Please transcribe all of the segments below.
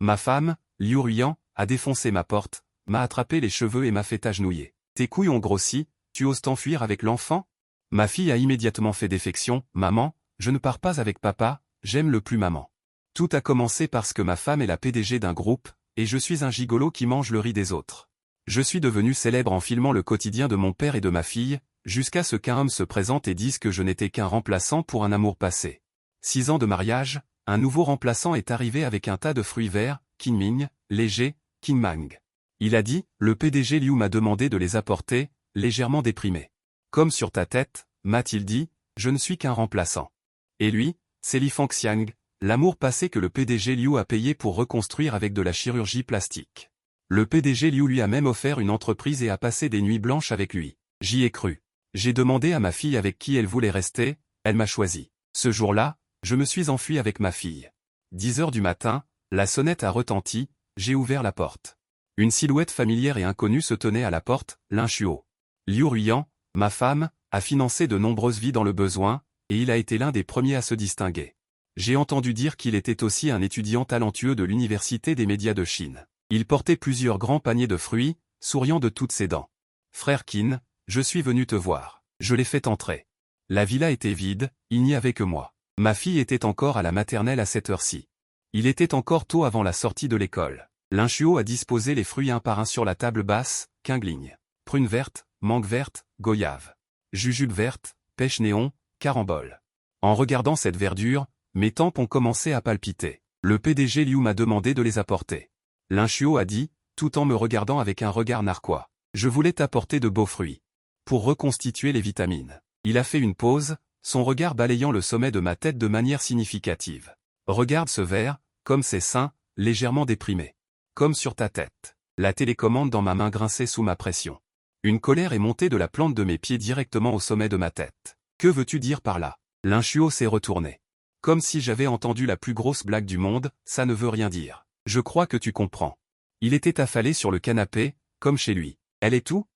Ma femme, Liu Ruiyan, a défoncé ma porte, m'a attrapé les cheveux et m'a fait agenouiller. Tes couilles ont grossi, tu oses t'enfuir avec l'enfant? Ma fille a immédiatement fait défection. Maman, je ne pars pas avec papa, j'aime le plus maman. Tout a commencé parce que ma femme est la PDG d'un groupe, et je suis un gigolo qui mange le riz des autres. Je suis devenu célèbre en filmant le quotidien de mon père et de ma fille, jusqu'à ce qu'un homme se présente et dise que je n'étais qu'un remplaçant pour un amour passé. 6 ans de mariage, un nouveau remplaçant est arrivé avec un tas de fruits verts, Kinming, léger, Kinmang. Il a dit, le PDG Liu m'a demandé de les apporter, légèrement déprimé. Comme sur ta tête, m'a-t-il dit, je ne suis qu'un remplaçant. Et lui, c'est Li Fangxiang, l'amour passé que le PDG Liu a payé pour reconstruire avec de la chirurgie plastique. Le PDG Liu lui a même offert une entreprise et a passé des nuits blanches avec lui. J'y ai cru. J'ai demandé à ma fille avec qui elle voulait rester, elle m'a choisi. Ce jour-là, je me suis enfui avec ma fille. 10 heures du matin, la sonnette a retenti, j'ai ouvert la porte. Une silhouette familière et inconnue se tenait à la porte, Lin Chuo. Liu Ruiyan, ma femme, a financé de nombreuses vies dans le besoin, et il a été l'un des premiers à se distinguer. J'ai entendu dire qu'il était aussi un étudiant talentueux de l'Université des médias de Chine. Il portait plusieurs grands paniers de fruits, souriant de toutes ses dents. Frère Qin, je suis venu te voir. Je l'ai fait entrer. La villa était vide, il n'y avait que moi. Ma fille était encore à la maternelle à cette heure-ci. Il était encore tôt avant la sortie de l'école. Lin Chuo a disposé les fruits un par un sur la table basse, quingligne. Prune verte, mangue verte, goyave. Jujube verte, pêche néon, carambole. En regardant cette verdure, mes tempes ont commencé à palpiter. Le PDG Liu m'a demandé de les apporter. Lin Chuo a dit, tout en me regardant avec un regard narquois. Je voulais t'apporter de beaux fruits. Pour reconstituer les vitamines. Il a fait une pause, son regard balayant le sommet de ma tête de manière significative. Regarde ce verre, comme c'est sain, légèrement déprimé. Comme sur ta tête. La télécommande dans ma main grinçait sous ma pression. Une colère est montée de la plante de mes pieds directement au sommet de ma tête. Que veux-tu dire par là? Lin Chuo s'est retourné. Comme si j'avais entendu la plus grosse blague du monde, ça ne veut rien dire. Je crois que tu comprends. Il était affalé sur le canapé, comme chez lui. Elle est tout?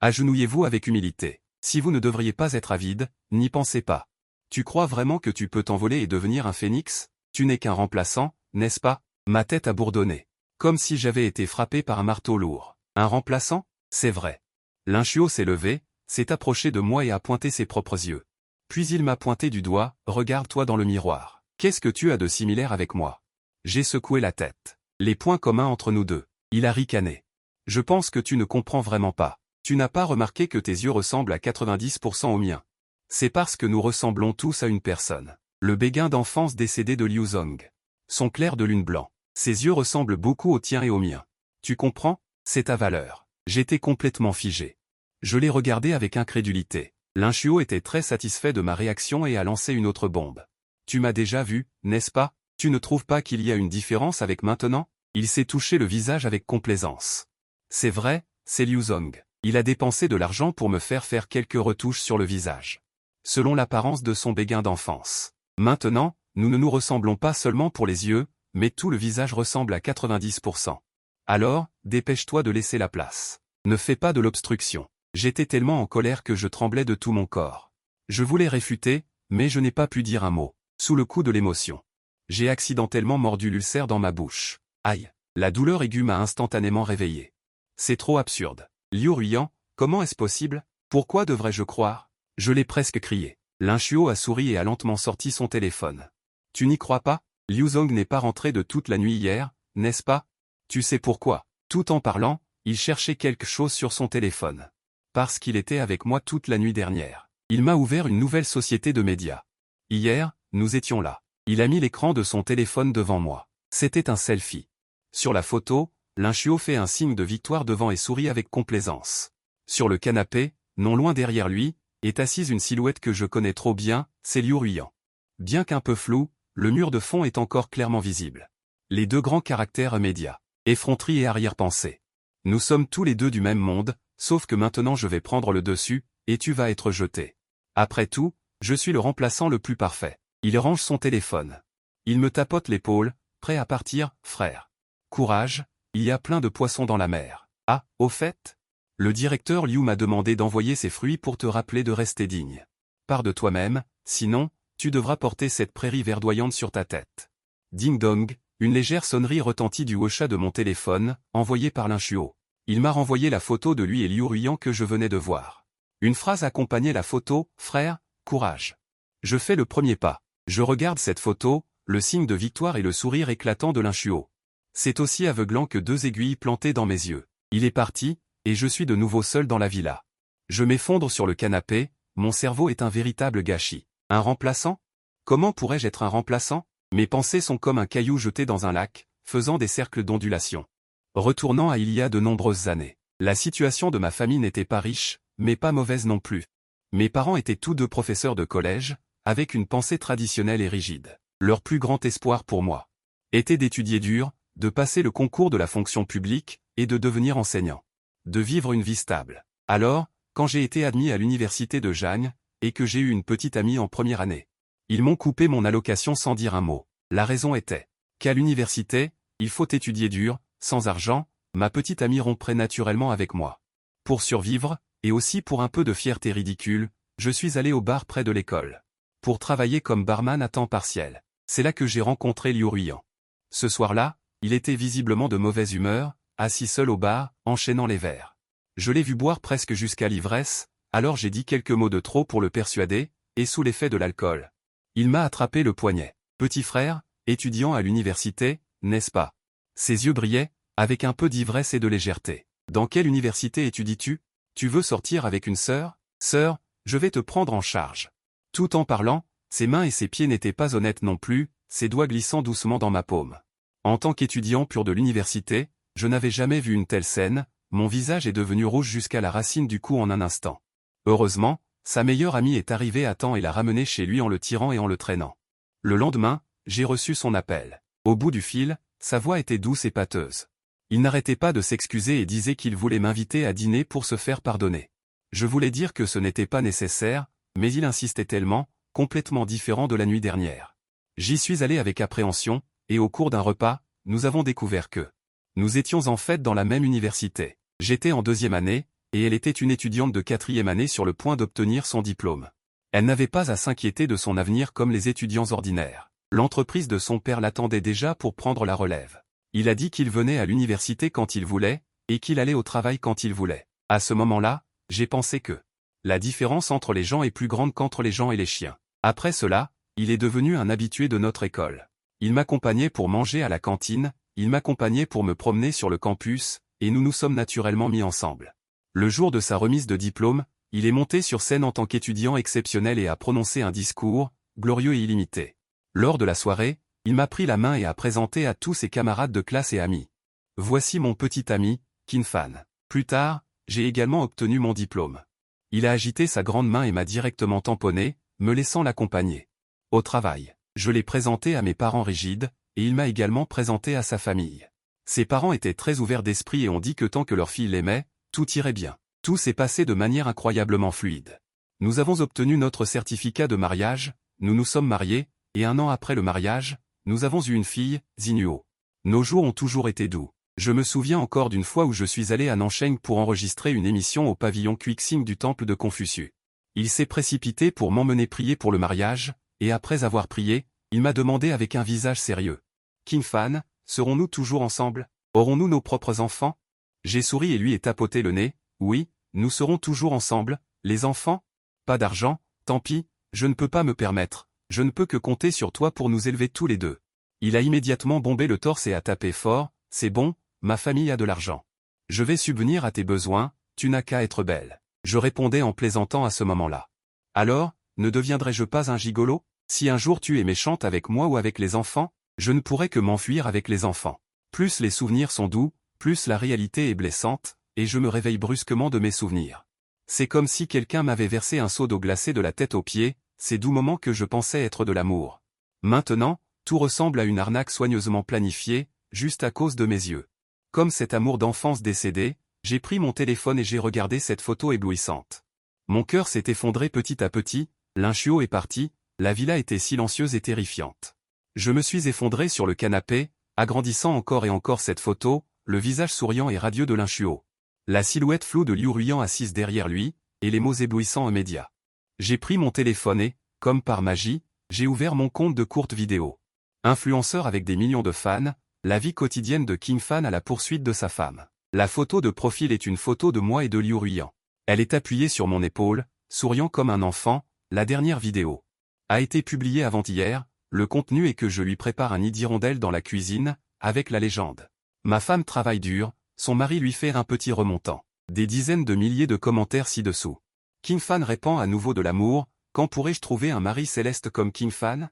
Agenouillez-vous avec humilité. Si vous ne devriez pas être avide, n'y pensez pas. Tu crois vraiment que tu peux t'envoler et devenir un phénix? Tu n'es qu'un remplaçant, n'est-ce pas? Ma tête a bourdonné. Comme si j'avais été frappé par un marteau lourd. Un remplaçant? C'est vrai. Lin Chuo s'est levé, s'est approché de moi et a pointé ses propres yeux. Puis il m'a pointé du doigt, regarde-toi dans le miroir. Qu'est-ce que tu as de similaire avec moi? J'ai secoué la tête. Les points communs entre nous deux. Il a ricané. Je pense que tu ne comprends vraiment pas. Tu n'as pas remarqué que tes yeux ressemblent à 90% aux miens. C'est parce que nous ressemblons tous à une personne. Le béguin d'enfance décédé de Liu Zong. Son clair de lune blanc. Ses yeux ressemblent beaucoup aux tiens et aux miens. Tu comprends? C'est ta valeur. J'étais complètement figé. Je l'ai regardé avec incrédulité. Lin Chuo était très satisfait de ma réaction et a lancé une autre bombe. Tu m'as déjà vu, n'est-ce pas? Tu ne trouves pas qu'il y a une différence avec maintenant? Il s'est touché le visage avec complaisance. C'est vrai, c'est Liu Zong. Il a dépensé de l'argent pour me faire quelques retouches sur le visage. Selon l'apparence de son béguin d'enfance. Maintenant, nous ne nous ressemblons pas seulement pour les yeux, mais tout le visage ressemble à 90%. Alors, dépêche-toi de laisser la place. Ne fais pas de l'obstruction. J'étais tellement en colère que je tremblais de tout mon corps. Je voulais réfuter, mais je n'ai pas pu dire un mot, sous le coup de l'émotion. J'ai accidentellement mordu l'ulcère dans ma bouche. Aïe! La douleur aiguë m'a instantanément réveillé. C'est trop absurde. Liu Ruiyan, comment est-ce possible? Pourquoi devrais-je croire? Je l'ai presque crié. Lin Chuo a souri et a lentement sorti son téléphone. Tu n'y crois pas? Liu Zong n'est pas rentré de toute la nuit hier, n'est-ce pas? Tu sais pourquoi? Tout en parlant, il cherchait quelque chose sur son téléphone. Parce qu'il était avec moi toute la nuit dernière. Il m'a ouvert une nouvelle société de médias. Hier, nous étions là. Il a mis l'écran de son téléphone devant moi. C'était un selfie. Sur la photo, Lin Chuo fait un signe de victoire devant et sourit avec complaisance. Sur le canapé, non loin derrière lui, est assise une silhouette que je connais trop bien, c'est Liu Ruiyan. Bien qu'un peu flou, le mur de fond est encore clairement visible. Les deux grands caractères médias. Effronterie et arrière-pensée. Nous sommes tous les deux du même monde, sauf que maintenant je vais prendre le dessus, et tu vas être jeté. Après tout, je suis le remplaçant le plus parfait. Il range son téléphone. Il me tapote l'épaule, prêt à partir, frère. Courage, il y a plein de poissons dans la mer. Ah, au fait? Le directeur Liu m'a demandé d'envoyer ces fruits pour te rappeler de rester digne. Pars de toi-même, sinon, tu devras porter cette prairie verdoyante sur ta tête. Ding dong, Une légère sonnerie retentit du WhatsApp de mon téléphone, envoyé par Linchuo. Il m'a renvoyé la photo de lui et Liu Ruyan que je venais de voir. Une phrase accompagnait la photo, « Frère, courage ». Je fais le premier pas. Je regarde cette photo, le signe de victoire et le sourire éclatant de Linchuo. C'est aussi aveuglant que deux aiguilles plantées dans mes yeux. Il est parti, et je suis de nouveau seul dans la villa. Je m'effondre sur le canapé, mon cerveau est un véritable gâchis. Un remplaçant? Comment pourrais-je être un remplaçant? Mes pensées sont comme un caillou jeté dans un lac, faisant des cercles d'ondulation. Retournant à il y a de nombreuses années. La situation de ma famille n'était pas riche, mais pas mauvaise non plus. Mes parents étaient tous deux professeurs de collège, avec une pensée traditionnelle et rigide. Leur plus grand espoir pour moi était d'étudier dur, de passer le concours de la fonction publique, et de devenir enseignant. De vivre une vie stable. Alors, quand j'ai été admis à l'université de Jagnes, et que j'ai eu une petite amie en première année, ils m'ont coupé mon allocation sans dire un mot. La raison était qu'à l'université, il faut étudier dur, sans argent, ma petite amie romprait naturellement avec moi. Pour survivre, et aussi pour un peu de fierté ridicule, je suis allé au bar près de l'école. Pour travailler comme barman à temps partiel. C'est là que j'ai rencontré Liu Ruyan. Ce soir-là, il était visiblement de mauvaise humeur, assis seul au bar, enchaînant les verres. Je l'ai vu boire presque jusqu'à l'ivresse, alors j'ai dit quelques mots de trop pour le persuader, et sous l'effet de l'alcool. Il m'a attrapé le poignet. Petit frère, étudiant à l'université, n'est-ce pas? Ses yeux brillaient, avec un peu d'ivresse et de légèreté. Dans quelle université étudies-tu? Tu veux sortir avec une sœur? Sœur, je vais te prendre en charge. Tout en parlant, ses mains et ses pieds n'étaient pas honnêtes non plus, ses doigts glissant doucement dans ma paume. En tant qu'étudiant pur de l'université, je n'avais jamais vu une telle scène, mon visage est devenu rouge jusqu'à la racine du cou en un instant. Heureusement, sa meilleure amie est arrivée à temps et l'a ramené chez lui en le tirant et en le traînant. Le lendemain, j'ai reçu son appel. Au bout du fil, sa voix était douce et pâteuse. Il n'arrêtait pas de s'excuser et disait qu'il voulait m'inviter à dîner pour se faire pardonner. Je voulais dire que ce n'était pas nécessaire, mais il insistait tellement, complètement différent de la nuit dernière. J'y suis allé avec appréhension, et au cours d'un repas, nous avons découvert que nous étions en fait dans la même université. J'étais en 2e année, et elle était une étudiante de 4e année sur le point d'obtenir son diplôme. Elle n'avait pas à s'inquiéter de son avenir comme les étudiants ordinaires. L'entreprise de son père l'attendait déjà pour prendre la relève. Il a dit qu'il venait à l'université quand il voulait, et qu'il allait au travail quand il voulait. À ce moment-là, j'ai pensé que la différence entre les gens est plus grande qu'entre les gens et les chiens. Après cela, il est devenu un habitué de notre école. Il m'accompagnait pour manger à la cantine, il m'accompagnait pour me promener sur le campus, et nous nous sommes naturellement mis ensemble. Le jour de sa remise de diplôme, il est monté sur scène en tant qu'étudiant exceptionnel et a prononcé un discours, glorieux et illimité. Lors de la soirée, il m'a pris la main et a présenté à tous ses camarades de classe et amis. Voici mon petit ami, Qin Fan. Plus tard, j'ai également obtenu mon diplôme. Il a agité sa grande main et m'a directement tamponné, me laissant l'accompagner. Au travail, je l'ai présenté à mes parents rigides, et il m'a également présenté à sa famille. Ses parents étaient très ouverts d'esprit et ont dit que tant que leur fille l'aimait, tout irait bien. Tout s'est passé de manière incroyablement fluide. Nous avons obtenu notre certificat de mariage, nous nous sommes mariés, et 1 an après le mariage, nous avons eu une fille, Zinuo. Nos jours ont toujours été doux. Je me souviens encore d'une fois où je suis allé à Nancheng pour enregistrer une émission au pavillon Quixing du temple de Confucius. Il s'est précipité pour m'emmener prier pour le mariage, et après avoir prié, il m'a demandé avec un visage sérieux. Qin Fan, serons-nous toujours ensemble? Aurons-nous nos propres enfants? J'ai souri et lui ai tapoté le nez. Oui, nous serons toujours ensemble, les enfants? Pas d'argent, tant pis, je ne peux pas me permettre, je ne peux que compter sur toi pour nous élever tous les deux. Il a immédiatement bombé le torse et a tapé fort, c'est bon, ma famille a de l'argent. Je vais subvenir à tes besoins, tu n'as qu'à être belle. Je répondais en plaisantant à ce moment-là. Alors, ne deviendrai-je pas un gigolo? Si un jour tu es méchante avec moi ou avec les enfants, je ne pourrai que m'enfuir avec les enfants. Plus les souvenirs sont doux, plus la réalité est blessante, et je me réveille brusquement de mes souvenirs. C'est comme si quelqu'un m'avait versé un seau d'eau glacée de la tête aux pieds, ces doux moments que je pensais être de l'amour. Maintenant, tout ressemble à une arnaque soigneusement planifiée, juste à cause de mes yeux. Comme cet amour d'enfance décédé, j'ai pris mon téléphone et j'ai regardé cette photo éblouissante. Mon cœur s'est effondré petit à petit, Linchuo est parti, la villa était silencieuse et terrifiante. Je me suis effondré sur le canapé, agrandissant encore et encore cette photo, le visage souriant et radieux de Linchuo. La silhouette floue de Liu Ruyan assise derrière lui, et les mots éblouissants immédiats. J'ai pris mon téléphone et, comme par magie, j'ai ouvert mon compte de courte vidéo. Influenceur avec des millions de fans, La vie quotidienne de King Fan à la poursuite de sa femme. La photo de profil est une photo de moi et de Liu Ruiyan. Elle est appuyée sur mon épaule, souriant comme un enfant. La dernière vidéo a été publiée avant-hier. Le contenu est que je lui prépare un nid d'hirondelle dans la cuisine, avec la légende. Ma femme travaille dur, son mari lui fait un petit remontant. Des dizaines de milliers de commentaires ci-dessous. King Fan répand à nouveau de l'amour. Quand pourrais-je trouver un mari céleste comme King Fan?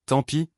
Tant pis,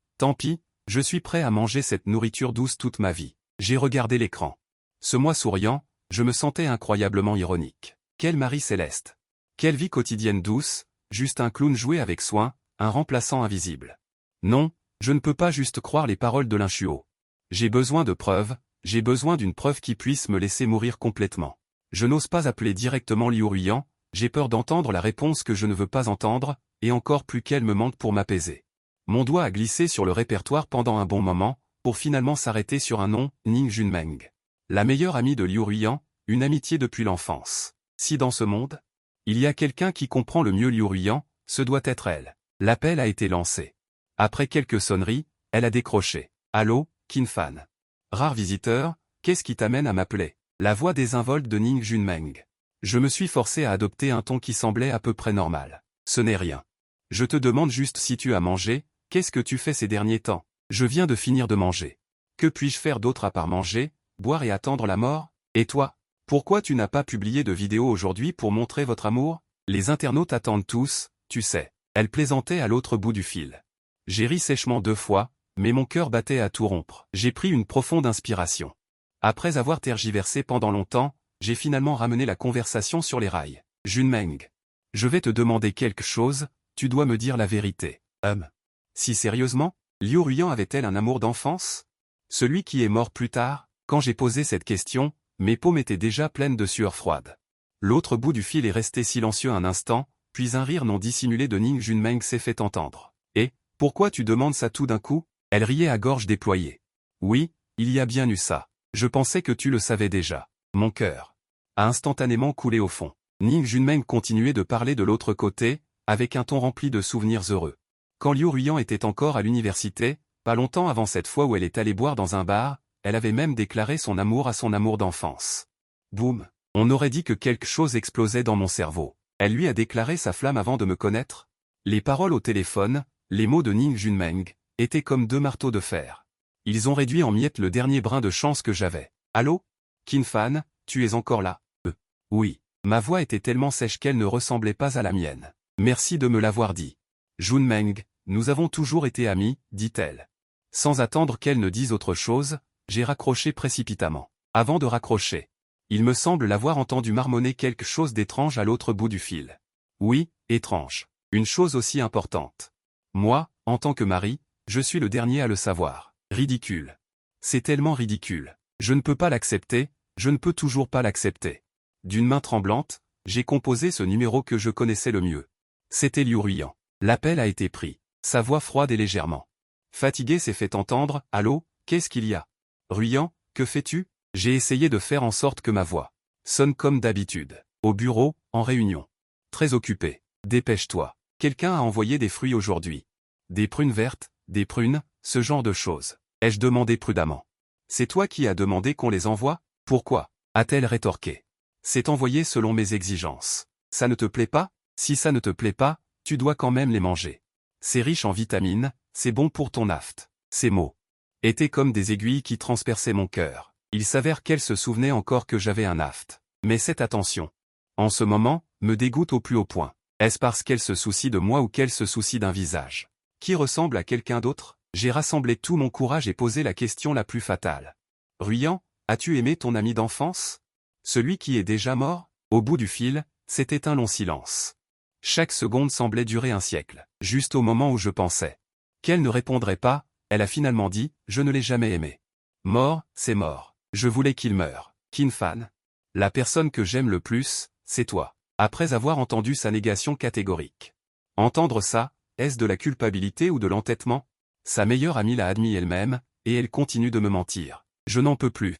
je suis prêt à manger cette nourriture douce toute ma vie. J'ai regardé l'écran. Ce moi souriant, je me sentais incroyablement ironique. Quel mari céleste! Quelle vie quotidienne douce, juste un clown joué avec soin, un remplaçant invisible. Non, je ne peux pas juste croire les paroles de l'inchuo. J'ai besoin de preuves, j'ai besoin d'une preuve qui puisse me laisser mourir complètement. Je n'ose pas appeler directement Liu Ruiyan, j'ai peur d'entendre la réponse que je ne veux pas entendre, et encore plus qu'elle me manque pour m'apaiser. Mon doigt a glissé sur le répertoire pendant un bon moment, pour finalement s'arrêter sur un nom, Ning Junmeng. La meilleure amie de Liu Ruiyan, une amitié depuis l'enfance. Si dans ce monde, il y a quelqu'un qui comprend le mieux Liu Ruiyan, ce doit être elle. L'appel a été lancé. Après quelques sonneries, elle a décroché. Allô, King Fan. Rare visiteur, qu'est-ce qui t'amène à m'appeler? La voix désinvolte de Ning Junmeng. Je me suis forcé à adopter un ton qui semblait à peu près normal. Ce n'est rien. Je te demande juste si tu as mangé, qu'est-ce que tu fais ces derniers temps? Je viens de finir de manger. Que puis-je faire d'autre à part manger, boire et attendre la mort? Et toi? Pourquoi tu n'as pas publié de vidéo aujourd'hui pour montrer votre amour? Les internautes attendent tous, tu sais. Elle plaisantait à l'autre bout du fil. J'ai ri sèchement 2 fois, mais mon cœur battait à tout rompre. J'ai pris une profonde inspiration. Après avoir tergiversé pendant longtemps, j'ai finalement ramené la conversation sur les rails. Junmeng. Je vais te demander quelque chose, tu dois me dire la vérité. Si sérieusement, Liu Ruiyan avait-elle un amour d'enfance? Celui qui est mort plus tard? Quand j'ai posé cette question, mes paumes étaient déjà pleines de sueur froide. L'autre bout du fil est resté silencieux un instant, puis un rire non dissimulé de Ning Junmeng s'est fait entendre. Et, pourquoi tu demandes ça tout d'un coup? Elle riait à gorge déployée. Oui, il y a bien eu ça. Je pensais que tu le savais déjà. Mon cœur a instantanément coulé au fond. Ning Junmeng continuait de parler de l'autre côté, avec un ton rempli de souvenirs heureux. Quand Liu Ruiyan était encore à l'université, pas longtemps avant cette fois où elle est allée boire dans un bar, elle avait même déclaré son amour à son amour d'enfance. Boum! On aurait dit que quelque chose explosait dans mon cerveau. Elle lui a déclaré sa flamme avant de me connaître? Les paroles au téléphone, les mots de Ning Junmeng, étaient comme 2 marteaux de fer. Ils ont réduit en miettes le dernier brin de chance que j'avais. Allô? King Fan, tu es encore là? Oui. Ma voix était tellement sèche qu'elle ne ressemblait pas à la mienne. Merci de me l'avoir dit. Junmeng, nous avons toujours été amis, dit-elle. Sans attendre qu'elle ne dise autre chose, j'ai raccroché précipitamment. Avant de raccrocher, il me semble l'avoir entendu marmonner quelque chose d'étrange à l'autre bout du fil. Oui, étrange. Une chose aussi importante. Moi, en tant que mari, je suis le dernier à le savoir. Ridicule. C'est tellement ridicule. Je ne peux pas l'accepter, je ne peux toujours pas l'accepter. D'une main tremblante, j'ai composé ce numéro que je connaissais le mieux. C'était Liu Ruiyan. L'appel a été pris. Sa voix froide et légèrement fatiguée s'est fait entendre. Allô, qu'est-ce qu'il y a? Ruiyan, que fais-tu? J'ai essayé de faire en sorte que ma voix sonne comme d'habitude. Au bureau, en réunion. Très occupé. Dépêche-toi. Quelqu'un a envoyé des fruits aujourd'hui. Des prunes vertes, des prunes, ce genre de choses. Ai-je demandé prudemment. C'est toi qui as demandé qu'on les envoie? Pourquoi? A-t-elle rétorqué. C'est envoyé selon mes exigences. Ça ne te plaît pas? Si ça ne te plaît pas, tu dois quand même les manger. C'est riche en vitamines, c'est bon pour ton aft. Ces mots étaient comme des aiguilles qui transperçaient mon cœur. Il s'avère qu'elle se souvenait encore que j'avais un aft. Mais cette attention, en ce moment, me dégoûte au plus haut point. Est-ce parce qu'elle se soucie de moi ou qu'elle se soucie d'un visage qui ressemble à quelqu'un d'autre? J'ai rassemblé tout mon courage et posé la question la plus fatale. Ruiyan, as-tu aimé ton ami d'enfance? Celui qui est déjà mort? Au bout du fil, c'était un long silence. Chaque seconde semblait durer un siècle. Juste au moment où je pensais qu'elle ne répondrait pas, elle a finalement dit « Je ne l'ai jamais aimé. Mort, c'est mort. Je voulais qu'il meure. King Fan. La personne que j'aime le plus, c'est toi. » Après avoir entendu sa négation catégorique. Entendre ça, est-ce de la culpabilité ou de l'entêtement? Sa meilleure amie l'a admis elle-même, et elle continue de me mentir. Je n'en peux plus.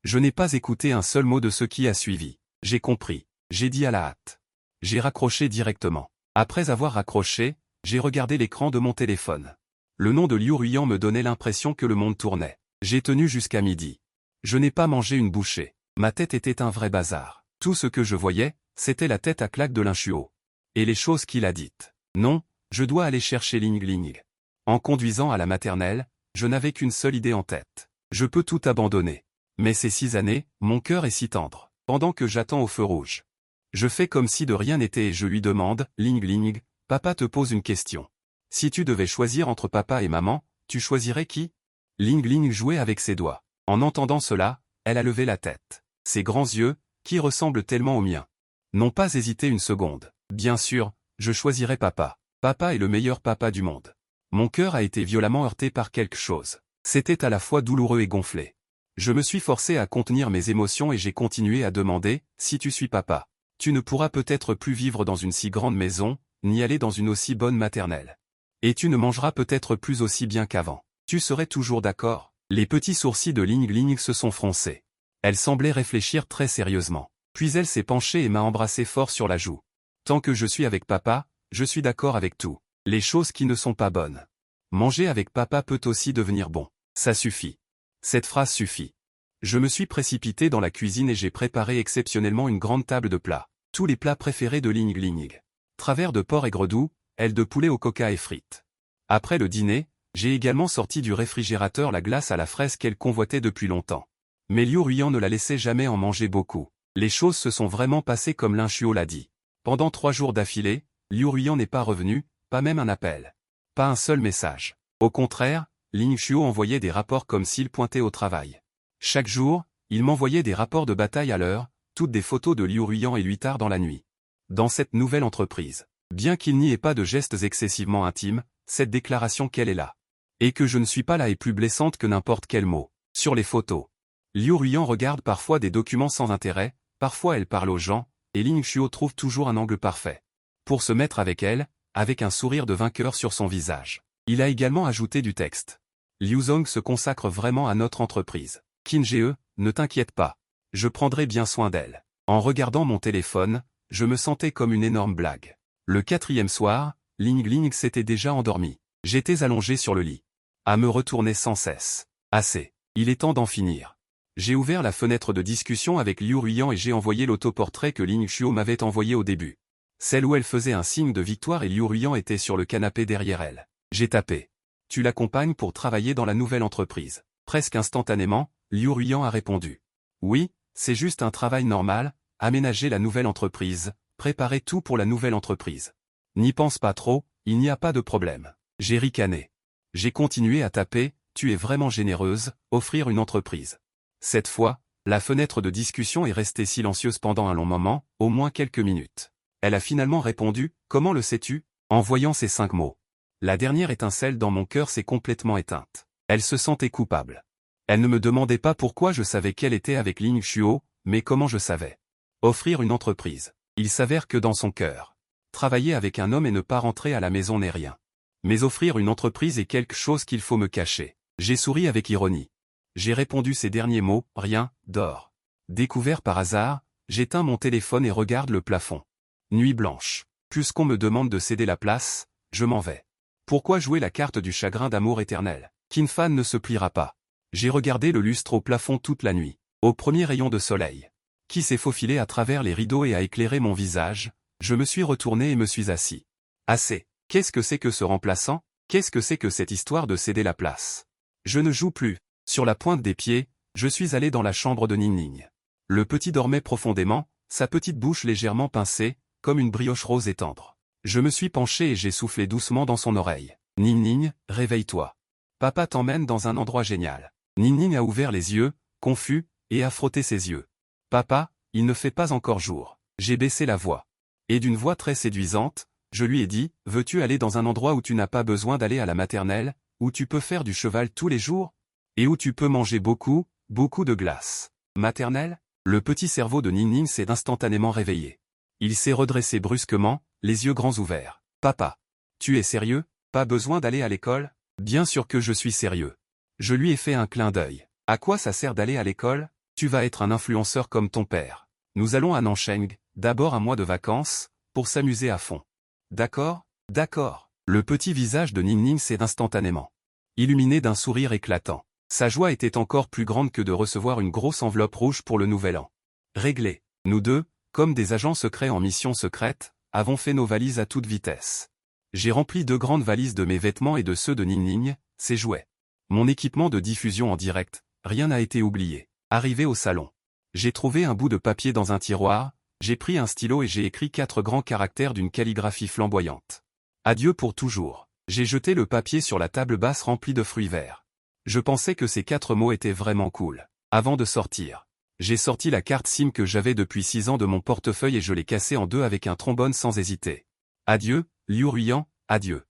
Je n'ai pas écouté un seul mot de ce qui a suivi. J'ai compris. J'ai dit à la hâte. J'ai raccroché directement. Après avoir raccroché, j'ai regardé l'écran de mon téléphone. Le nom de Liu Ruiyan me donnait l'impression que le monde tournait. J'ai tenu jusqu'à midi. Je n'ai pas mangé une bouchée. Ma tête était un vrai bazar. Tout ce que je voyais, c'était la tête à claque de Linchuo. Et les choses qu'il a dites. Non, je dois aller chercher Ling Ling. En conduisant à la maternelle, je n'avais qu'une seule idée en tête. Je peux tout abandonner. Mais ces 6 années, mon cœur est si tendre. Pendant que j'attends au feu rouge. Je fais comme si de rien n'était et je lui demande, Ling Ling, papa te pose une question. Si tu devais choisir entre papa et maman, tu choisirais qui? Ling Ling jouait avec ses doigts. En entendant cela, elle a levé la tête. Ses grands yeux, qui ressemblent tellement aux miens, n'ont pas hésité une seconde. Bien sûr, je choisirais papa. Papa est le meilleur papa du monde. Mon cœur a été violemment heurté par quelque chose. C'était à la fois douloureux et gonflé. Je me suis forcé à contenir mes émotions et j'ai continué à demander, si tu suis papa, tu ne pourras peut-être plus vivre dans une si grande maison, ni aller dans une aussi bonne maternelle. Et tu ne mangeras peut-être plus aussi bien qu'avant. Tu serais toujours d'accord? Les petits sourcils de Ling Ling se sont froncés. Elle semblait réfléchir très sérieusement. Puis elle s'est penchée et m'a embrassé fort sur la joue. Tant que je suis avec papa, je suis d'accord avec tout. Les choses qui ne sont pas bonnes. Manger avec papa peut aussi devenir bon. Ça suffit. Cette phrase suffit. Je me suis précipité dans la cuisine et j'ai préparé exceptionnellement une grande table de plats. Tous les plats préférés de Ling Ling. Travers de porc aigre doux, ailes de poulet au coca et frites. Après le dîner, j'ai également sorti du réfrigérateur la glace à la fraise qu'elle convoitait depuis longtemps. Mais Liu Ruiyan ne la laissait jamais en manger beaucoup. Les choses se sont vraiment passées comme Linchuo l'a dit. Pendant 3 jours d'affilée, Liu Ruiyan n'est pas revenu, pas même un appel. Pas un seul message. Au contraire, Linchuo envoyait des rapports comme s'il pointait au travail. Chaque jour, il m'envoyait des rapports de bataille à l'heure, toutes des photos de Liu Ruiyan et lui tard dans la nuit. Dans cette nouvelle entreprise, bien qu'il n'y ait pas de gestes excessivement intimes, cette déclaration qu'elle est là. Et que je ne suis pas là est plus blessante que n'importe quel mot. Sur les photos, Liu Ruiyan regarde parfois des documents sans intérêt, parfois elle parle aux gens, et Linchuo trouve toujours un angle parfait. Pour se mettre avec elle, avec un sourire de vainqueur sur son visage. Il a également ajouté du texte. Liu Zong se consacre vraiment à notre entreprise. Qin Ge, ne t'inquiète pas. Je prendrai bien soin d'elle. En regardant mon téléphone, je me sentais comme une énorme blague. Le 4e soir, Ling Ling s'était déjà endormi. J'étais allongé sur le lit. À me retourner sans cesse. Assez. Il est temps d'en finir. J'ai ouvert la fenêtre de discussion avec Liu Ruiyan et j'ai envoyé l'autoportrait que Linchuo m'avait envoyé au début. Celle où elle faisait un signe de victoire et Liu Ruiyan était sur le canapé derrière elle. J'ai tapé. Tu l'accompagnes pour travailler dans la nouvelle entreprise. Presque instantanément, Liu Ruiyan a répondu. Oui, c'est juste un travail normal, aménager la nouvelle entreprise, préparer tout pour la nouvelle entreprise. N'y pense pas trop, il n'y a pas de problème. J'ai ricané. J'ai continué à taper, tu es vraiment généreuse, offrir une entreprise. Cette fois, la fenêtre de discussion est restée silencieuse pendant un long moment, au moins quelques minutes. Elle a finalement répondu, comment le sais-tu? En voyant ces 5 mots. La dernière étincelle dans mon cœur s'est complètement éteinte. Elle se sentait coupable. Elle ne me demandait pas pourquoi je savais qu'elle était avec Linchuo, mais comment je savais. Offrir une entreprise. Il s'avère que dans son cœur. Travailler avec un homme et ne pas rentrer à la maison n'est rien. Mais offrir une entreprise est quelque chose qu'il faut me cacher. J'ai souri avec ironie. J'ai répondu ces derniers mots, rien, dors. Découvert par hasard, j'éteins mon téléphone et regarde le plafond. Nuit blanche. Puisqu'on me demande de céder la place, je m'en vais. Pourquoi jouer la carte du chagrin d'amour éternel? Qin Fan ne se pliera pas. J'ai regardé le lustre au plafond toute la nuit. Au premier rayon de soleil, qui s'est faufilé à travers les rideaux et a éclairé mon visage, je me suis retourné et me suis assis. Assez. Qu'est-ce que c'est que ce remplaçant? Qu'est-ce que c'est que cette histoire de céder la place? Je ne joue plus. Sur la pointe des pieds, je suis allé dans la chambre de Ning Ning. Le petit dormait profondément, sa petite bouche légèrement pincée, comme une brioche rose et tendre. Je me suis penché et j'ai soufflé doucement dans son oreille. Ning Ning, réveille-toi. Papa t'emmène dans un endroit génial. Ning Ning a ouvert les yeux, confus, et a frotté ses yeux. Papa, il ne fait pas encore jour. J'ai baissé la voix. Et d'une voix très séduisante, je lui ai dit, veux-tu aller dans un endroit où tu n'as pas besoin d'aller à la maternelle, où tu peux faire du cheval tous les jours? Et où tu peux manger beaucoup, beaucoup de glace. Maternelle? Le petit cerveau de Ning Ning s'est instantanément réveillé. Il s'est redressé brusquement, les yeux grands ouverts. Papa. Tu es sérieux? Pas besoin d'aller à l'école? Bien sûr que je suis sérieux. Je lui ai fait un clin d'œil. À quoi ça sert d'aller à l'école? Tu vas être un influenceur comme ton père. Nous allons à Nancheng, d'abord un mois de vacances, pour s'amuser à fond. D'accord? D'accord. Le petit visage de Ning Ning s'est instantanément illuminé d'un sourire éclatant. Sa joie était encore plus grande que de recevoir une grosse enveloppe rouge pour le nouvel an. Réglé. Nous deux, comme des agents secrets en mission secrète, avons fait nos valises à toute vitesse. J'ai rempli 2 grandes valises de mes vêtements et de ceux de Ning, ses jouets. Mon équipement de diffusion en direct, rien n'a été oublié. Arrivé au salon. J'ai trouvé un bout de papier dans un tiroir, j'ai pris un stylo et j'ai écrit 4 grands caractères d'une calligraphie flamboyante. Adieu pour toujours. J'ai jeté le papier sur la table basse remplie de fruits verts. Je pensais que ces 4 mots étaient vraiment cool. Avant de sortir, j'ai sorti la carte SIM que j'avais depuis 6 ans de mon portefeuille et je l'ai cassée en 2 avec un trombone sans hésiter. Adieu, Liu Ruiyan, adieu.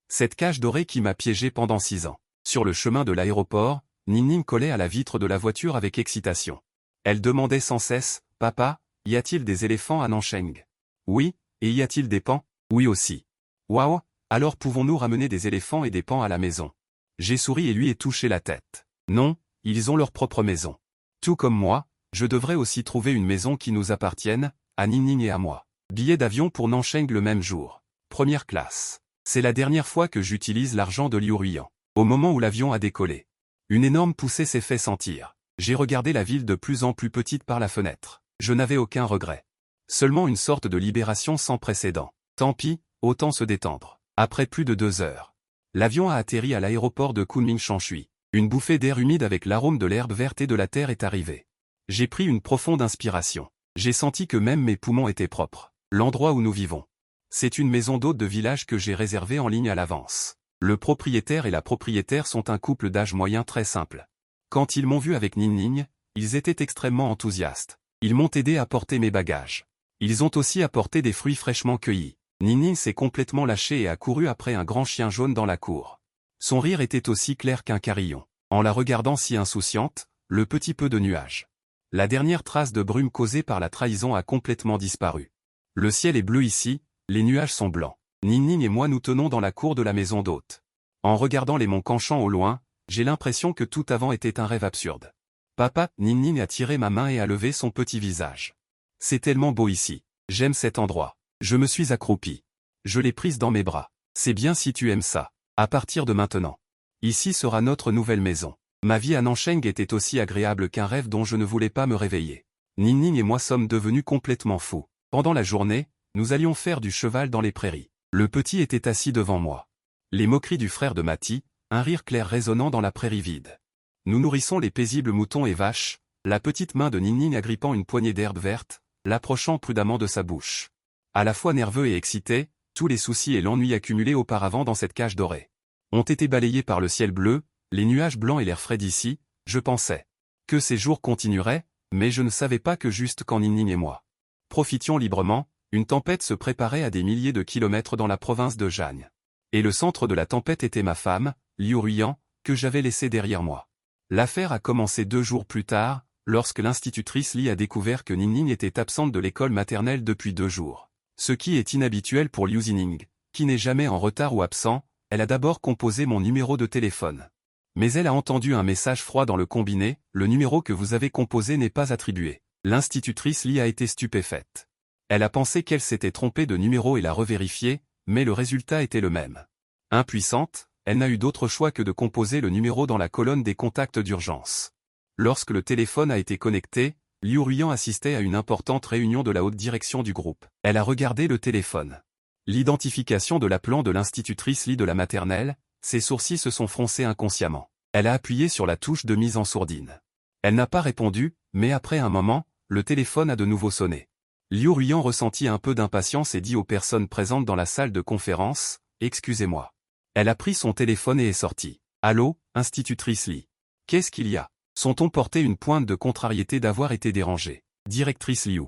Cette cage dorée qui m'a piégé pendant 6 ans. Sur le chemin de l'aéroport, Ning collait à la vitre de la voiture avec excitation. Elle demandait sans cesse, « Papa, y a-t-il des éléphants à Nancheng ?»« Oui, et y a-t-il des pans ?»« Oui aussi. »« Waouh, alors pouvons-nous ramener des éléphants et des pans à la maison ?» J'ai souri et lui ai touché la tête. « Non, ils ont leur propre maison. Tout comme moi, je devrais aussi trouver une maison qui nous appartienne, à Ning et à moi. » Billet d'avion pour Nancheng le même jour. Première classe. C'est la dernière fois que j'utilise l'argent de Liu Ruiyan. Au moment où l'avion a décollé, une énorme poussée s'est fait sentir. J'ai regardé la ville de plus en plus petite par la fenêtre. Je n'avais aucun regret. Seulement une sorte de libération sans précédent. Tant pis, autant se détendre. Après plus de 2 heures, l'avion a atterri à l'aéroport de Kunming-Shanshui. Une bouffée d'air humide avec l'arôme de l'herbe verte et de la terre est arrivée. J'ai pris une profonde inspiration. J'ai senti que même mes poumons étaient propres. L'endroit où nous vivons. C'est une maison d'hôte de village que j'ai réservée en ligne à l'avance. Le propriétaire et la propriétaire sont un couple d'âge moyen très simple. Quand ils m'ont vu avec Ning, ils étaient extrêmement enthousiastes. Ils m'ont aidé à porter mes bagages. Ils ont aussi apporté des fruits fraîchement cueillis. Ning s'est complètement lâché et a couru après un grand chien jaune dans la cour. Son rire était aussi clair qu'un carillon. En la regardant si insouciante, le petit peu de nuages. La dernière trace de brume causée par la trahison a complètement disparu. Le ciel est bleu ici, les nuages sont blancs. Ning et moi nous tenons dans la cour de la maison d'hôte. En regardant les monts Canchan au loin, j'ai l'impression que tout avant était un rêve absurde. Papa, Ning a tiré ma main et a levé son petit visage. C'est tellement beau ici. J'aime cet endroit. Je me suis accroupi. Je l'ai prise dans mes bras. C'est bien si tu aimes ça. À partir de maintenant. Ici sera notre nouvelle maison. Ma vie à Nancheng était aussi agréable qu'un rêve dont je ne voulais pas me réveiller. Ning et moi sommes devenus complètement fous. Pendant la journée, nous allions faire du cheval dans les prairies. Le petit était assis devant moi. Les moqueries du frère de Mati, un rire clair résonnant dans la prairie vide. Nous nourrissons les paisibles moutons et vaches, la petite main de Ning agrippant une poignée d'herbe verte, l'approchant prudemment de sa bouche. À la fois nerveux et excité, tous les soucis et l'ennui accumulés auparavant dans cette cage dorée ont été balayés par le ciel bleu, les nuages blancs et l'air frais d'ici. Je pensais que ces jours continueraient, mais je ne savais pas que juste quand Ning et moi profitions librement, une tempête se préparait à des milliers de kilomètres dans la province de Jagne. Et le centre de la tempête était ma femme, Liu Ruiyan, que j'avais laissée derrière moi. L'affaire a commencé 2 jours plus tard, lorsque l'institutrice Li a découvert que Ning était absente de l'école maternelle depuis 2 jours. Ce qui est inhabituel pour Liu Zining, qui n'est jamais en retard ou absent. Elle a d'abord composé mon numéro de téléphone. Mais elle a entendu un message froid dans le combiné, le numéro que vous avez composé n'est pas attribué. L'institutrice Li a été stupéfaite. Elle a pensé qu'elle s'était trompée de numéro et l'a revérifié, mais le résultat était le même. Impuissante, elle n'a eu d'autre choix que de composer le numéro dans la colonne des contacts d'urgence. Lorsque le téléphone a été connecté, Liu Ruiyan assistait à une importante réunion de la haute direction du groupe. Elle a regardé le téléphone. L'identification de l'appelant de l'institutrice Li de la maternelle, ses sourcils se sont froncés inconsciemment. Elle a appuyé sur la touche de mise en sourdine. Elle n'a pas répondu, mais après un moment, le téléphone a de nouveau sonné. Liu Ruiyan ressentit un peu d'impatience et dit aux personnes présentes dans la salle de conférence, « Excusez-moi ». Elle a pris son téléphone et est sortie. « Allô, institutrice Li. Qu'est-ce qu'il y a ?» Son ton portait une pointe de contrariété d'avoir été dérangée. « Directrice Liu.